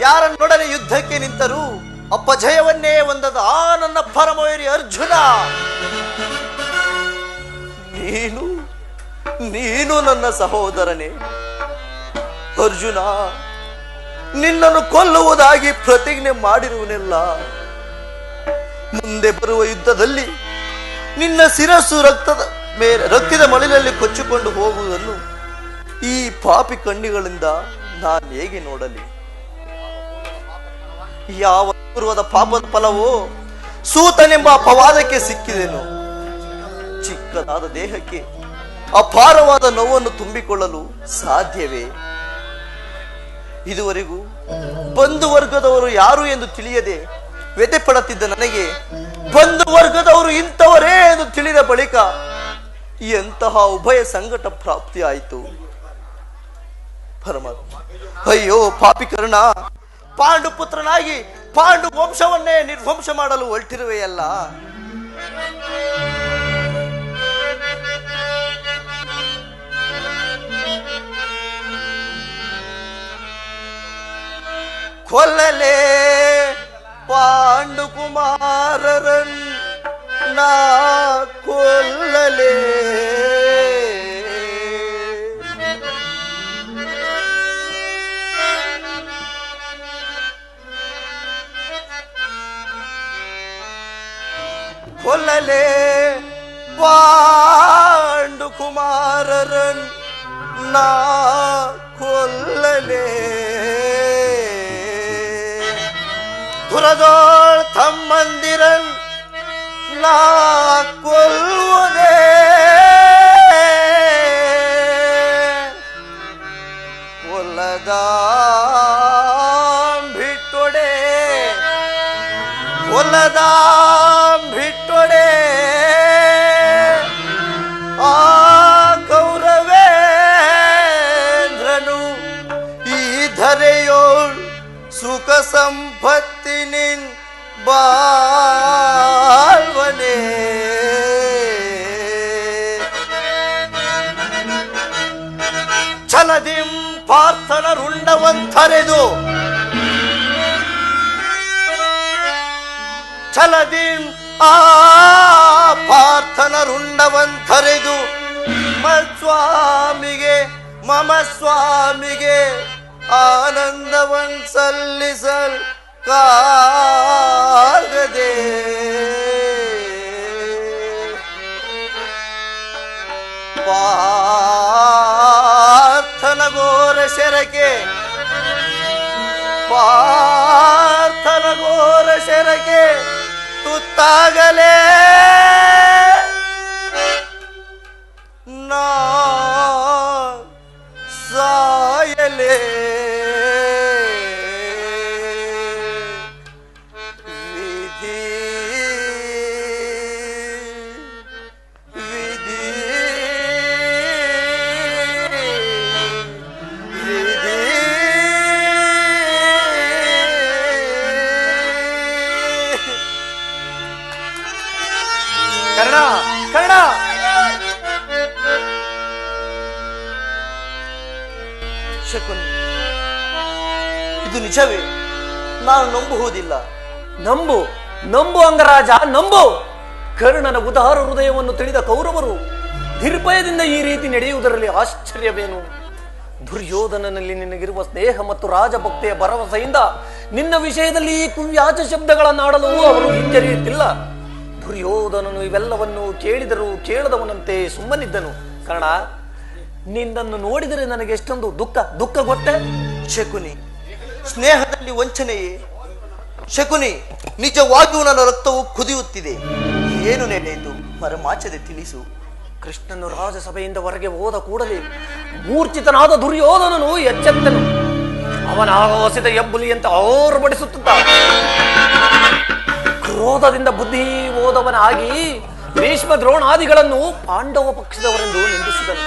ಯಾರನ್ನೊಡನೆ ಯುದ್ಧಕ್ಕೆ ನಿಂತರೂ ಅಪಜಯವನ್ನೇ ಹೊಂದದ ಆ ನನ್ನ ಪರಮವೀರಿ ಅರ್ಜುನ, ನೀನು ನನ್ನ ಸಹೋದರನೇ. ಅರ್ಜುನ, ನಿನ್ನನ್ನು ಕೊಲ್ಲುವುದಾಗಿ ಪ್ರತಿಜ್ಞೆ ಮಾಡಿರುವನೆಲ್ಲ. ಮುಂದೆ ಬರುವ ಯುದ್ಧದಲ್ಲಿ ನಿನ್ನ ಶಿರಸ್ಸು ರಕ್ತದ ಮಳಿಲಲ್ಲಿ ಕೊಚ್ಚಿಕೊಂಡು ಹೋಗುವುದನ್ನು ಈ ಪಾಪಿ ಕಣ್ಣಿಗಳಿಂದ ನಾನು ಹೇಗೆ ನೋಡಲಿ? ಯಾವ ಪೂರ್ವದ ಪಾಪದ ಫಲವೋ ಸೂತನೆಂಬ ಅಪವಾದಕ್ಕೆ ಸಿಕ್ಕಿದೆನು. ಚಿಕ್ಕದಾದ ದೇಹಕ್ಕೆ ಅಪಾರವಾದ ನೋವನ್ನು ತುಂಬಿಕೊಳ್ಳಲು ಸಾಧ್ಯವೇ? ಇದುವರೆಗೂ ಬಂಧು ವರ್ಗದವರು ಯಾರು ಎಂದು ತಿಳಿಯದೆ ವ್ಯಥೆ ಪಡುತ್ತಿದ್ದ ನನಗೆ ಬಂಧು ವರ್ಗದವರು ಇಂಥವರೇ ಎಂದು ತಿಳಿದ ಬಳಿಕ ಎಂತಹ ಉಭಯ ಸಂಕಟ ಪ್ರಾಪ್ತಿಯಾಯಿತು. ಪರಮಾತ್ಮ, ಅಯ್ಯೋ ಪಾಪಿ ಕರ್ಣ, ಪಾಂಡುಪುತ್ರನಾಗಿ ಪಾಂಡು ವಂಶವನ್ನೇ ನಿರ್ವಂಶ ಮಾಡಲು ಹೊರಟಿರುವೆಯಲ್ಲ. ಕೊಲ್ಲಲೇ ಪಾಂಡುಕುಮಾರರನ್ ನಾ ಕೊಲ್ಲಲೇ. ಕೊಲ್ಲಲೇ ಪಾಂಡುಕುಮಾರರನ್ ನಾ ಕೊಲ್ಲಲೇ. ದುರದೋಳ್ ತಮ್ಮಂದಿರನ್ ನಾ ಕೊಲ್ಲುವುದೇ. ಕೊಲ್ಲದಾಂ ಬಿಟ್ಟೊಡೆ ಕೊಲ್ಲದಾಂ ಬಿಟ್ಟೊಡೆ. ಆ ಕೌರವೇಂದ್ರನು ಈ ಧರೆಯೋಳ್ ಸುಖ ಸಂಪತ್ತಿನಿನ್ ಬಾಳ್ವನೆ. ಛಲದಿಂ ಪಾರ್ಥನ ರುಂಡವಂಥರೆದು ಛಲದಿಂ ಆ ಪಾರ್ಥನ ರುಂಡವಂಥರೆದು ಮಸ್ವಾಮಿಗೆ ಮಮ ಸ್ವಾಮಿಗೆ ಆನಂದವನ್ ಸಲ್ಲಿಸಲ್ ಕಾಗದೆ. ಪಾರ್ಥನ ಘೋರ ಶರಕೆ ಪಾರ್ಥನ ಘೋರ ಶರಕೆ ತುತ್ತಾಗಲೇ ನಾ ಸಾಯಲೇ. ವಿಧಿ ವಿಧಿ ವಿಧಿ. ಕರ್ಣ ಕರ್ಣ ಶಕುನಿ, ಇದು ನಿಜವೇ? ನಾನು ನಂಬುವುದಿಲ್ಲ. ನಂಬು ನಂಬು ಅಂಗರಾಜ, ನಂಬು. ಕರ್ಣನ ಉದಾರ ಹೃದಯವನ್ನು ತಿಳಿದ ಕೌರವರು ನಿರ್ಭಯದಿಂದ ಈ ರೀತಿ ನಡೆಯುವುದರಲ್ಲಿ ಆಶ್ಚರ್ಯವೇನು? ದುರ್ಯೋಧನನಲ್ಲಿ ನಿನಗಿರುವ ಸ್ನೇಹ ಮತ್ತು ರಾಜಭಕ್ತಿಯ ಭರವಸೆಯಿಂದ ನಿನ್ನ ವಿಷಯದಲ್ಲಿ ಈ ಕುವ್ಯಾಜ ಶಬ್ದಗಳನ್ನಾಡಲು ಅವರು ಹಿಂಜರಿಯುತ್ತಿಲ್ಲ. ದುರ್ಯೋಧನನು ಇವೆಲ್ಲವನ್ನು ಕೇಳಿದರೂ ಕೇಳದವನಂತೆ ಸುಮ್ಮನಿದ್ದನು. ಕರ್ಣ, ನಿನ್ನನ್ನು ನೋಡಿದರೆ ನನಗೆ ಎಷ್ಟೊಂದು ದುಃಖ ಗೊತ್ತೇ? ಶಕುನಿ, ಸ್ನೇಹದಲ್ಲಿ ವಂಚನೆಯೇ? ಶಕುನಿ, ನಿಜವಾಗಿಯೂ ನನ್ನ ರಕ್ತವು ಕುದಿಯುತ್ತಿದೆ. ಏನು ನಡೆಯಿತು? ಮರಮಾಚದೆ ತಿಳಿಸು. ಕೃಷ್ಣನು ರಾಜಸಭೆಯಿಂದ ಹೊರಗೆ ಹೋದ ಕೂಡಲೇ ಮೂರ್ಛಿತನಾದ ದುರ್ಯೋಧನನು ಎಚ್ಚೆತ್ತನು. ಅವನ ಆಘೋಷಿತ ಹೆಬ್ಬುಲಿಯಂತೆ ಆರ್ಭಟಿಸುತ್ತಿದ್ದ. ಕ್ರೋಧದಿಂದ ಬುದ್ಧಿ ಹೋದವನಾಗಿ ಭೀಷ್ಮ ದ್ರೋಣಾದಿಗಳನ್ನು ಪಾಂಡವ ಪಕ್ಷದವರೆಂದು ನಿಂದಿಸಿದನು.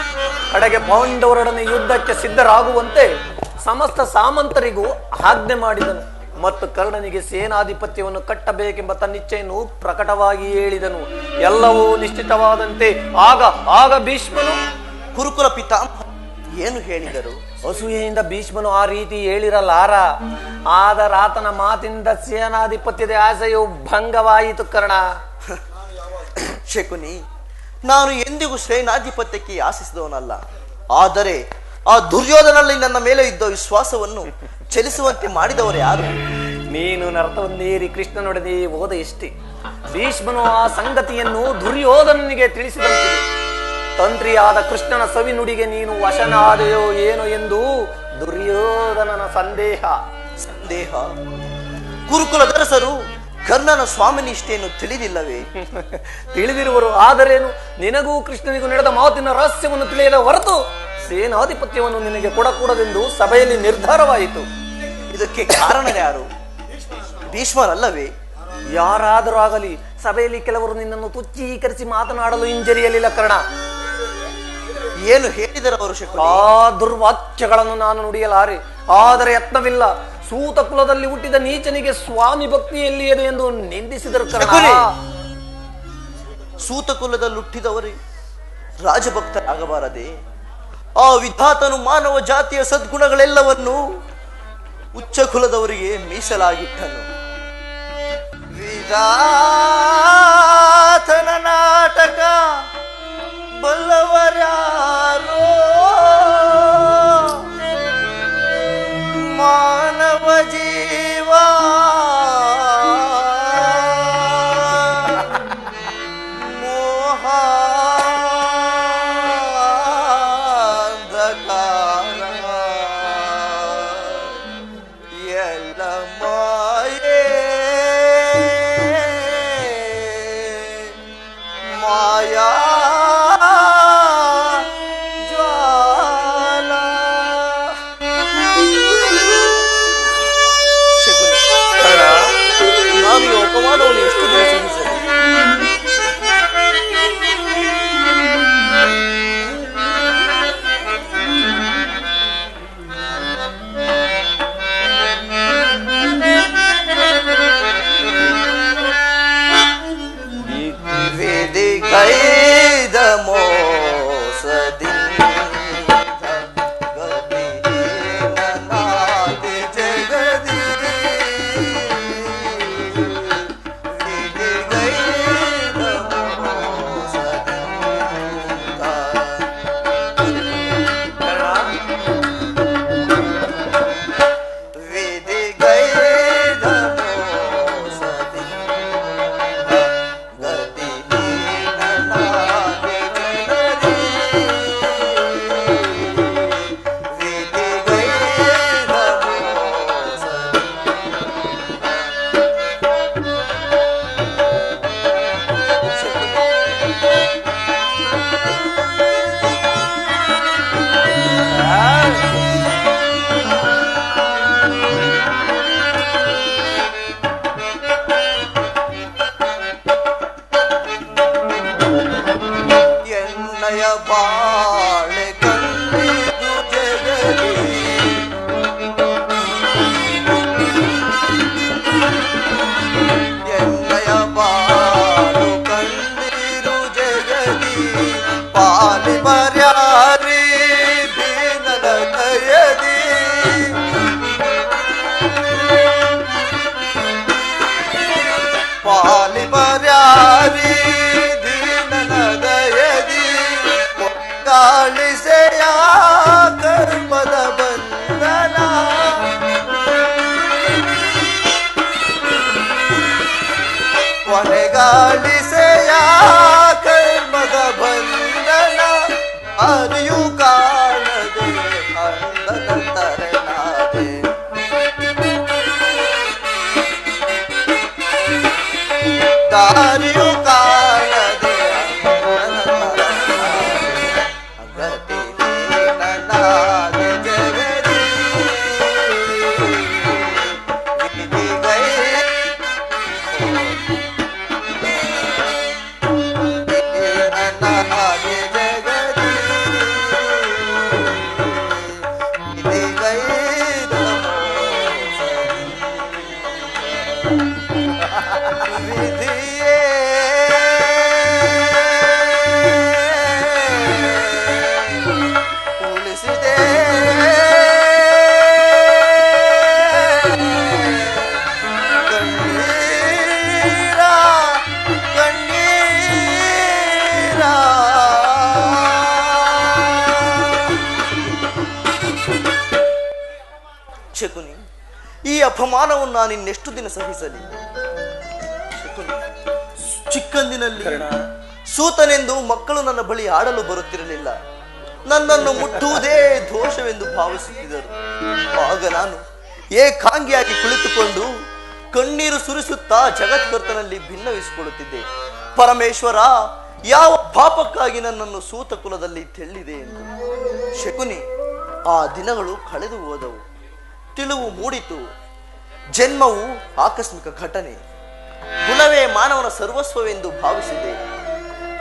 ಕಡೆಗೆ ಪಾಂಡವರೊಡನೆ ಯುದ್ಧಕ್ಕೆ ಸಿದ್ಧರಾಗುವಂತೆ ಸಮಸ್ತ ಸಾಮಂತರಿಗೂ ಆಜ್ಞೆ ಮಾಡಿದನು ಮತ್ತು ಕರ್ಣನಿಗೆ ಸೇನಾಧಿಪತ್ಯವನ್ನು ಕಟ್ಟಬೇಕೆಂಬ ತನ್ನಿಚ್ಛೆಯನ್ನು ಪ್ರಕಟವಾಗಿ ಹೇಳಿದನು. ಎಲ್ಲವೂ ನಿಶ್ಚಿತವಾದಂತೆ ಆಗ ಭೀಷ್ಮನು ಕುರುಕುಲ ಪಿತಾಮಹ ಏನು ಹೇಳಿದರು? ಅಸೂಯೆಯಿಂದ ಭೀಷ್ಮನು ಆ ರೀತಿ ಹೇಳಿರಲಾರ. ಆದರಾತನ ಮಾತಿನಿಂದ ಸೇನಾಧಿಪತ್ಯದ ಆಸೆಯು ಭಂಗವಾಯಿತು. ಕರ್ಣ, ಶಕುನಿ, ನಾನು ಎಂದಿಗೂ ಸೇನಾಧಿಪತ್ಯಕ್ಕೆ ಆಶಿಸಿದವನಲ್ಲ. ಆದರೆ ಆ ದುರ್ಯೋಧನಲ್ಲಿ ನನ್ನ ಮೇಲೆ ಇದ್ದ ವಿಶ್ವಾಸವನ್ನು ಚಲಿಸುವಂತೆ ಮಾಡಿದವರು ಯಾರು? ನೀನು ನರತವನ್ನೇರಿ ಕೃಷ್ಣನೊಡನೆ ಹೋದ ಎಷ್ಟೇ. ಭೀಷ್ಮನು ಆ ಸಂಗತಿಯನ್ನು ದುರ್ಯೋಧನನಿಗೆ ತಿಳಿಸಿದಂತಿದೆ. ತಂತ್ರಿಯಾದ ಕೃಷ್ಣನ ಸವಿನುಡಿಗೆ ನೀನು ವಶನಾದೆಯೋ ಏನೋ ಎಂದು ದುರ್ಯೋಧನನ ಸಂದೇಹ. ಕುರುಕುಲದರಸರು ಕರ್ಣನ ಸ್ವಾಮಿನಿಷ್ಠೆಯನ್ನು ತಿಳಿದಿಲ್ಲವೇ? ತಿಳಿದಿರುವರು. ಆದರೇನು, ನಿನಗೂ ಕೃಷ್ಣನಿಗೂ ನಡೆದ ಮಾತಿನ ರಹಸ್ಯವನ್ನು ತಿಳಿಯದ ಹೊರತು ಸೇನಾಧಿಪತ್ಯವನ್ನು ನಿನಗೆ ಕೊಡಕೂಡದೆಂದು ಸಭೆಯಲ್ಲಿ ನಿರ್ಧಾರವಾಯಿತು. ಇದಕ್ಕೆ ಕಾರಣ ಯಾರು? ಭೀಷ್ಮರಲ್ಲವೇ? ಯಾರಾದರೂ ಆಗಲಿ, ಸಭೆಯಲ್ಲಿ ಕೆಲವರು ನಿನ್ನನ್ನು ತುಚ್ಛೀಕರಿಸಿ ಮಾತನಾಡಲು ಹಿಂಜರಿಯಲಿಲ್ಲ. ಕರ್ಣ, ಏನು ಹೇಳಿದರು ಅವರು? ಆ ದುರ್ವಾಕ್ಯಗಳನ್ನು ನಾನು ನುಡಿಯಲಾರೆ. ಆದರೆ ಯತ್ನವಿಲ್ಲ. ಸೂತ ಕುಲದಲ್ಲಿ ಹುಟ್ಟಿದ ನೀಚನಿಗೆ ಸ್ವಾಮಿ ಭಕ್ತಿಯಲ್ಲಿಯದು ಎಂದು ನಿಂದಿಸಿದರು ಕರ್ಣ. ಸೂತ ಕುಲದಲ್ಲಿ ಹುಟ್ಟಿದವರೇ ರಾಜಭಕ್ತರಾಗಬಾರದೆ? ಆ ವಿಧಾತನು ಮಾನವ ಜಾತಿಯ ಸದ್ಗುಣಗಳೆಲ್ಲವನ್ನು ಉಚ್ಚ ಕುಲದವರಿಗೆ ಮೀಸಲಾಗಿಟ್ಟನು. ವಿಧಾತನ ನಾಟಕ ಬಲ್ಲವರ್ಯಾರೋ? ಮಾನವ ಜೀವ ಮೋಹ ಎಲ್ಲ ಮಾಯೇ ಮಾಯಾ ಜ್ವಾಲ. ನಾನು ಈ ಅಪಮಾನವನ್ನು ಎಷ್ಟು ದಿನ ಸಹಿಸಲಿ? ವೇದಿಕೈದ ಮೋಸದಿಂದ ಗತಿಹೀನನಾದೆ ಜಗದಿ. ವೇದಿಕೈದ ಮೋಸದಿಂದ ವೇದಿಕೈದ ಮೋಸದಿಂದ ಗತಿಹೀನನಾದೆ ಜನರಿ. ವೇದಿಕೈದ ಎನ್ನಯ ಬಾಳೆ ಕಂಡಿದು ಜಗದಿ. ಎನ್ನಯ ಬಾಳು ಕಂಡಿರು ಜಗದಿ. ಪಾಲಿ ಬರ್ಯಾರಿ ದೀನನ ಕಯದಿ. ಪಾಲಿ ಬರ್ಯಾರಿ ದೀನನ ದಯದಿ. ಗಾಳಿಸೆಯ ಕರ್ಮದ ಬಂಧನ. ಕೊನೆಗಾಳಿಸೆಯ ಕರ್ಮದ ಬಂಧನ. ಅರಿಯು ಕಾಣದೆ ಅಂದನ ತರನಾದೆ. ದಾರಿಯು ಕಾಣದೆ ಅಂದನ ತರನಾದೆ. ಗತಿಹೀನನಾದೆ ಜಗದಿ. ಗತಿಹೀನನಾದೆ ಜಗದಿ. ವಿಧಿಗೈದ ವಿಧಿಯೇ ಉಳಿಸಿದೆ ಕಣ್ಣೀರ ಕಣ್ಣೀರ. ಶಕುನಿ, ಈ ಅಪಮಾನವನ್ನು ನಾನು ಇನ್ನೆಷ್ಟು ದಿನ ಸಹಿಸಲಿ? ಶಕುನಿ, ಚಿಕ್ಕಂದಿನಲ್ಲಿ ಸೂತನೆಂದು ಮಕ್ಕಳು ನನ್ನ ಬಳಿ ಆಡಲು ಬರುತ್ತಿರಲಿಲ್ಲ. ನನ್ನನ್ನು ಮುಟ್ಟುವುದೇ ದೋಷವೆಂದು ಭಾವಿಸುತ್ತಿದ್ದರು. ಆಗ ನಾನು ಏಕಾಂಗಿಯಾಗಿ ಕುಳಿತುಕೊಂಡು ಕಣ್ಣೀರು ಸುರಿಸುತ್ತಾ ಜಗತ್ಕರ್ತನಲ್ಲಿ ಭಿನ್ನವಿಸಿಕೊಳ್ಳುತ್ತಿದ್ದೆ. ಪರಮೇಶ್ವರ ಯಾವ ಪಾಪಕ್ಕಾಗಿ ನನ್ನನ್ನು ಸೂತ ಕುಲದಲ್ಲಿ ತೆಳ್ಳಿದೆ ಎಂದು. ಶಕುನಿ, ಆ ದಿನಗಳು ಕಳೆದು ಹೋದವು. ತಿಳಿವು ಮೂಡಿತು. ಜನ್ಮವು ಆಕಸ್ಮಿಕ ಘಟನೆ. ಗುಣವೇ ಮಾನವನ ಸರ್ವಸ್ವವೆಂದು ಭಾವಿಸಿದೆ.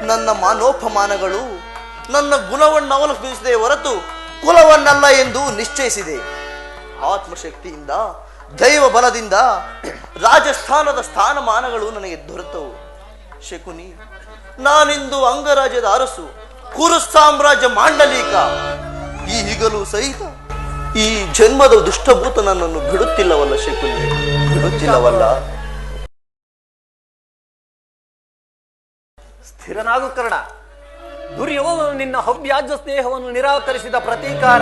ನನ್ನ ಮಾನೋಪಮಾನಗಳು ನನ್ನ ಗುಣವನ್ನು ಅವಲಂಬಿಸಿದೆ ಹೊರತು ಕುಲವನ್ನಲ್ಲ ಎಂದು ನಿಶ್ಚಯಿಸಿದೆ. ಆತ್ಮಶಕ್ತಿಯಿಂದ ದೈವ ಬಲದಿಂದ ರಾಜಸ್ಥಾನದ ಸ್ಥಾನಮಾನಗಳು ನನಗೆ ದೊರೆತವು. ಶಕುನಿ, ನಾನಿಂದು ಅಂಗರಾಜ್ಯದ ಅರಸು, ಕುರು ಸಾಮ್ರಾಜ್ಯ ಮಾಂಡಲಿಕ. ಈಗಲೂ ಸಹಿತ ಈ ಜನ್ಮದ ದುಷ್ಟಭೂತ ನನ್ನನ್ನು ಬಿಡುತ್ತಿಲ್ಲವಲ್ಲ ಶಕುನಿ, ಬಿಡುತ್ತಿಲ್ಲವಲ್ಲ. ಸ್ಥಿರನಾಗು ಕರ್ಣ. ದುರ್ಯೋಧನ ನಿನ್ನ ಹವ್ಯಾಜ್ಯ ಸ್ನೇಹವನ್ನು ನಿರಾಕರಿಸಿದ ಪ್ರತೀಕಾರ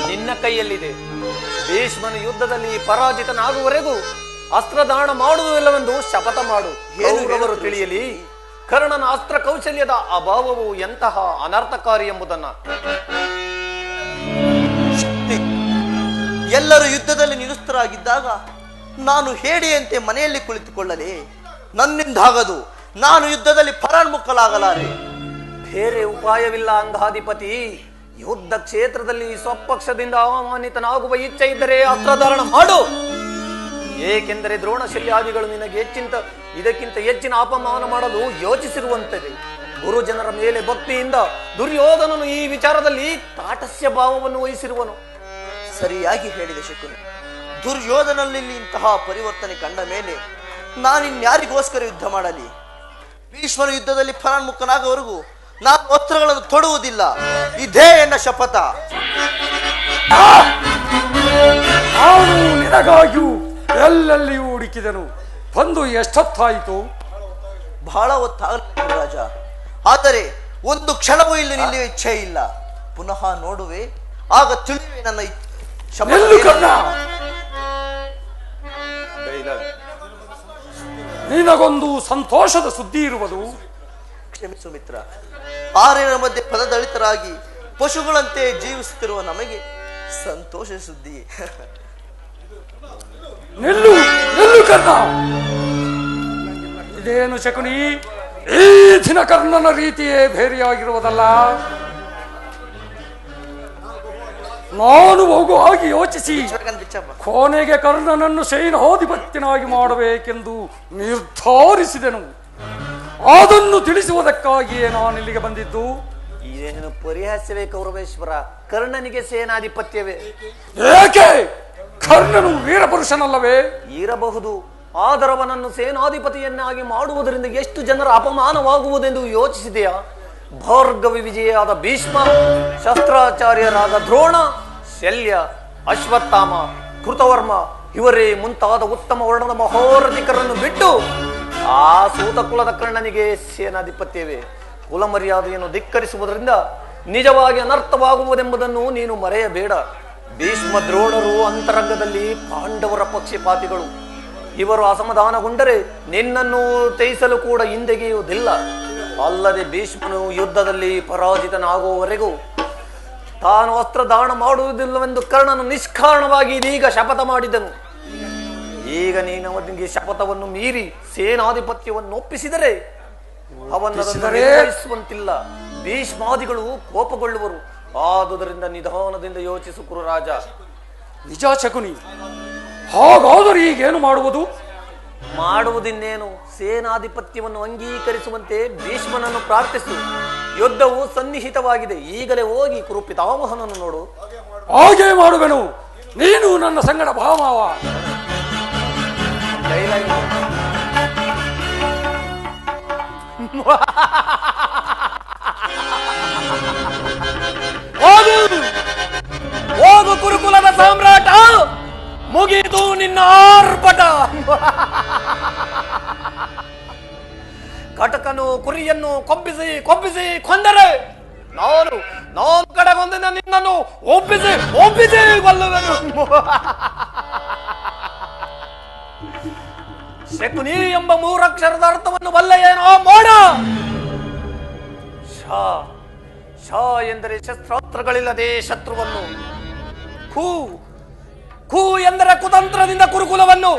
ನಿನ್ನ ಕೈಯಲ್ಲಿದೆ. ಭೀಷ್ಮನ ಯುದ್ಧದಲ್ಲಿ ಪರಾಜಿತನಾಗುವವರೆಗೂ ಅಸ್ತ್ರದಾನ ಮಾಡುವುದಿಲ್ಲವೆಂದು ಶಪಥ ಮಾಡು. ಕೌರವರು ತಿಳಿಯಲಿ ಕರ್ಣನ ಅಸ್ತ್ರ ಕೌಶಲ್ಯದ ಅಭಾವವು ಎಂತಹ ಅನರ್ಥಕಾರಿ ಎಂಬುದನ್ನ. ಎಲ್ಲರೂ ಯುದ್ಧದಲ್ಲಿ ನಿರುಸ್ತರಾಗಿದ್ದಾಗ ನಾನು ಹೇಡಿಯಂತೆ ಮನೆಯಲ್ಲಿ ಕುಳಿತುಕೊಳ್ಳಲಿ? ನನ್ನಿಂದಾಗದು. ನಾನು ಯುದ್ಧದಲ್ಲಿ ಪರಾನ್ಮುಖಲಾಗಲಾರೆ. ಬೇರೆ ಉಪಾಯವಿಲ್ಲ ಅಂಗಾಧಿಪತಿ. ಯುದ್ಧ ಕ್ಷೇತ್ರದಲ್ಲಿ ಸ್ವಪಕ್ಷದಿಂದ ಅವಮಾನಿತನಾಗುವ ಇಚ್ಛೆ ಇದ್ದರೆ ಅಸ್ತ್ರಧಾರಣ ಮಾಡು. ಏಕೆಂದರೆ ದ್ರೋಣಶಲ್ಯಾದಿಗಳು ನಿನಗೆ ಇದಕ್ಕಿಂತ ಹೆಚ್ಚಿನ ಅಪಮಾನ ಮಾಡಲು ಯೋಚಿಸಿರುವಂತದೆ. ಗುರುಜನರ ಮೇಲೆ ಭಕ್ತಿಯಿಂದ ದುರ್ಯೋಧನನು ಈ ವಿಚಾರದಲ್ಲಿ ತಾಟಸ್ಯ ಭಾವವನ್ನು ವಹಿಸಿರುವನು. ಸರಿಯಾಗಿ ಹೇಳಿದೆ ಶಕುನಿ. ದುರ್ಯೋಧನಲ್ಲಿ ಇಂತಹ ಪರಿವರ್ತನೆ ಕಂಡ ಮೇಲೆ ನಾನಿನ್ಯಾರಿಗೋಸ್ಕರ ಯುದ್ಧ ಮಾಡಲಿ? ಭೀಷ್ಮನ ಯುದ್ಧದಲ್ಲಿ ಫಲಾನ್ಮುಖನಾಗವರೆಗೂ ನಾನು ವಸ್ತ್ರಗಳನ್ನು ತೊಡುವುದಿಲ್ಲ. ಇದೇ ಎನ್ನ ಶಪಥ. ನಾನು ನಿನಗಾಗಿಯೂ ಎಲ್ಲೆಲ್ಲಿಯೂ ಹುಡುಕಿದನು. ಬಂದು ಎಷ್ಟೊತ್ತಾಯಿತು? ಬಹಳ ಹೊತ್ತಾಗಲಿಲ್ಲ ರಾಜ. ಆದರೆ ಒಂದು ಕ್ಷಣವೂ ಇಲ್ಲಿ ನಿಲ್ಲುವ ಇಚ್ಛೆ ಇಲ್ಲ. ಪುನಃ ನೋಡುವೆ, ಆಗ ತಿಳಿಯುವೆ ನನ್ನ ಕರ್ಣ. ನಿನಗೊಂದು ಸಂತೋಷದ ಸುದ್ದಿ ಇರುವುದು. ಕ್ಷಮಿಸು ಮಿತ್ರ. ಆರ್ಯರ ಮಧ್ಯೆ ಪದದಳಿತರಾಗಿ ಪಶುಗಳಂತೆ ಜೀವಿಸುತ್ತಿರುವ ನಮಗೆ ಸಂತೋಷ ಸುದ್ದಿ. ನಿಲ್ಲು ಕರ್ಣ. ಇದೇನು ಶಕುನಿ, ಈ ದಿನ ಕರ್ಣನ ರೀತಿಯೇ ಬೇರೆಯಾಗಿರುವುದಲ್ಲ. ನಾನು ಹೋಗುವಾಗಿ ಯೋಚಿಸಿ ಕೊನೆಗೆ ಕರ್ಣನನ್ನು ಸೇನಾಧಿಪತ್ಯನಾಗಿ ಮಾಡಬೇಕೆಂದು ನಿರ್ಧರಿಸಿದೆನು. ಅದನ್ನು ತಿಳಿಸುವುದಕ್ಕಾಗಿಯೇ ನಾನಿಲ್ಲಿಗೆ ಬಂದಿದ್ದು. ಇದೇನು ಪರಿಹಾಸ್ಯವೇ ಕೌರವೇಶ್ವರ? ಕರ್ಣನಿಗೆ ಸೇನಾಧಿಪತ್ಯವೇ? ಏಕೆ? ಕರ್ಣನು ವೀರಪುರುಷನಲ್ಲವೇ? ಇರಬಹುದು. ಆದರವನನ್ನು ಸೇನಾಧಿಪತಿಯನ್ನಾಗಿ ಮಾಡುವುದರಿಂದ ಎಷ್ಟು ಜನರ ಅಪಮಾನವಾಗುವುದೆಂದು ಯೋಚಿಸಿದೆಯಾ? ಭಾರ್ಗವಿ ವಿಜಯಾದ ಭೀಷ್ಮ, ಶಸ್ತ್ರಾಚಾರ್ಯರಾದ ದ್ರೋಣ, ಶಲ್ಯ, ಅಶ್ವತ್ಥಾಮ, ಕೃತವರ್ಮ ಇವರೇ ಮುಂತಾದ ಉತ್ತಮ ವರ್ಣದ ಮಹೋರಥಿಕರನ್ನು ಬಿಟ್ಟು ಆ ಸೂತಕುಲದ ಕರ್ಣನಿಗೆ ಸೇನಾಧಿಪತ್ಯವೇ? ಕುಲ ಮರ್ಯಾದೆಯನ್ನು ಧಿಕ್ಕರಿಸುವುದರಿಂದ ನಿಜವಾಗಿ ಅನರ್ಥವಾಗುವುದೆಂಬುದನ್ನು ನೀನು ಮರೆಯಬೇಡ. ಭೀಷ್ಮ ದ್ರೋಣರು ಅಂತರಂಗದಲ್ಲಿ ಪಾಂಡವರ ಪಕ್ಷಪಾತಿಗಳು. ಇವರು ಅಸಮಾಧಾನಗೊಂಡರೆ ನಿನ್ನನ್ನು ತ್ಯಜಿಸಲು ಕೂಡ ಹಿಂದೆಗೆಯುವುದಿಲ್ಲ. ಅಲ್ಲದೆ ಭೀಷ್ಮನು ಯುದ್ಧದಲ್ಲಿ ಪರಾಜಿತನಾಗುವವರೆಗೂ ತಾನು ಅಸ್ತ್ರದಾನ ಮಾಡುವುದಿಲ್ಲವೆಂದು ಕರ್ಣನು ನಿಷ್ಕಾರಣವಾಗಿ ಇದೀಗ ಶಪಥ ಮಾಡಿದನು. ಈಗ ನೀನು ಅವನಿಗೆ ಶಪಥವನ್ನು ಮೀರಿ ಸೇನಾಧಿಪತ್ಯವನ್ನು ಒಪ್ಪಿಸಿದರೆ ಅವನನ್ನು ನಿರ್ವಹಿಸುವಂತಿಲ್ಲ. ಭೀಷ್ಮಾದಿಗಳು ಕೋಪಗೊಳ್ಳುವರು. ಆದುದರಿಂದ ನಿಧಾನದಿಂದ ಯೋಚಿಸು ಕುರುರಾಜ. ನಿಜ ಶಕುನಿ. ಹಾಗಾದರೆ ಈಗೇನು ಮಾಡುವುದು? ಮಾಡುವುದಿನ್ನೇನು? ಸೇನಾಧಿಪತ್ಯವನ್ನು ಅಂಗೀಕರಿಸುವಂತೆ ಭೀಷ್ಮನನ್ನು ಪ್ರಾರ್ಥಿಸು. ಯುದ್ಧವು ಸನ್ನಿಹಿತವಾಗಿದೆ. ಈಗಲೇ ಹೋಗಿ ಕುರು ಪಿತಾಮಹನನ್ನು ನೋಡು. ಹಾಗೆ ಮಾಡುವೆನು. ನೀನು ನನ್ನ ಸಂಗಡ ಭಾಮಾವ. ಹೋಗು ಕುರುಕುಲದ ಸಾಮ್ರಾಟ, ಮುಗಿದು ನಿನ್ನ ಆರ್ಭಟ. ಕಟಕನು ಕುರಿಯನ್ನು ಕೊಬ್ಬಿಸಿ ಕೊಂದರೆ ನಾನು ಕಡೆಗೊಂದಿನ ನಿನ್ನನ್ನು ಒಪ್ಪಿಸಿ ಕೊಲ್ಲುವೆನು. ಶಕುನಿ ಎಂಬ ಮೂರಕ್ಷರದ ಅರ್ಥವನ್ನು ಬಲ್ಲೆಯೇನೋ ಮೋಡ. ಶಾ ಎಂದರೆ ಶಸ್ತ್ರಾಸ್ತ್ರಗಳಿಲ್ಲದೆ ಶತ್ರುವನ್ನು, ಖೂ ಎಂದರೆ ಕುತಂತ್ರದಿಂದ ಕುರುಕುಲವನ್ನು,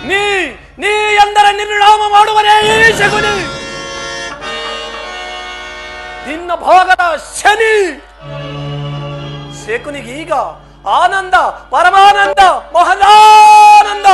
ನೀ ಎಂದರೆ ನಿರ್ನಾಮ ಮಾಡುವನೇ ಈ ಶಕುನಿ. ನಿನ್ನ ಭಾಗದ ಶನಿ. ಶಕುನಿಗೀಗ ಆನಂದ, ಪರಮಾನಂದ, ಮಹದಾನಂದ.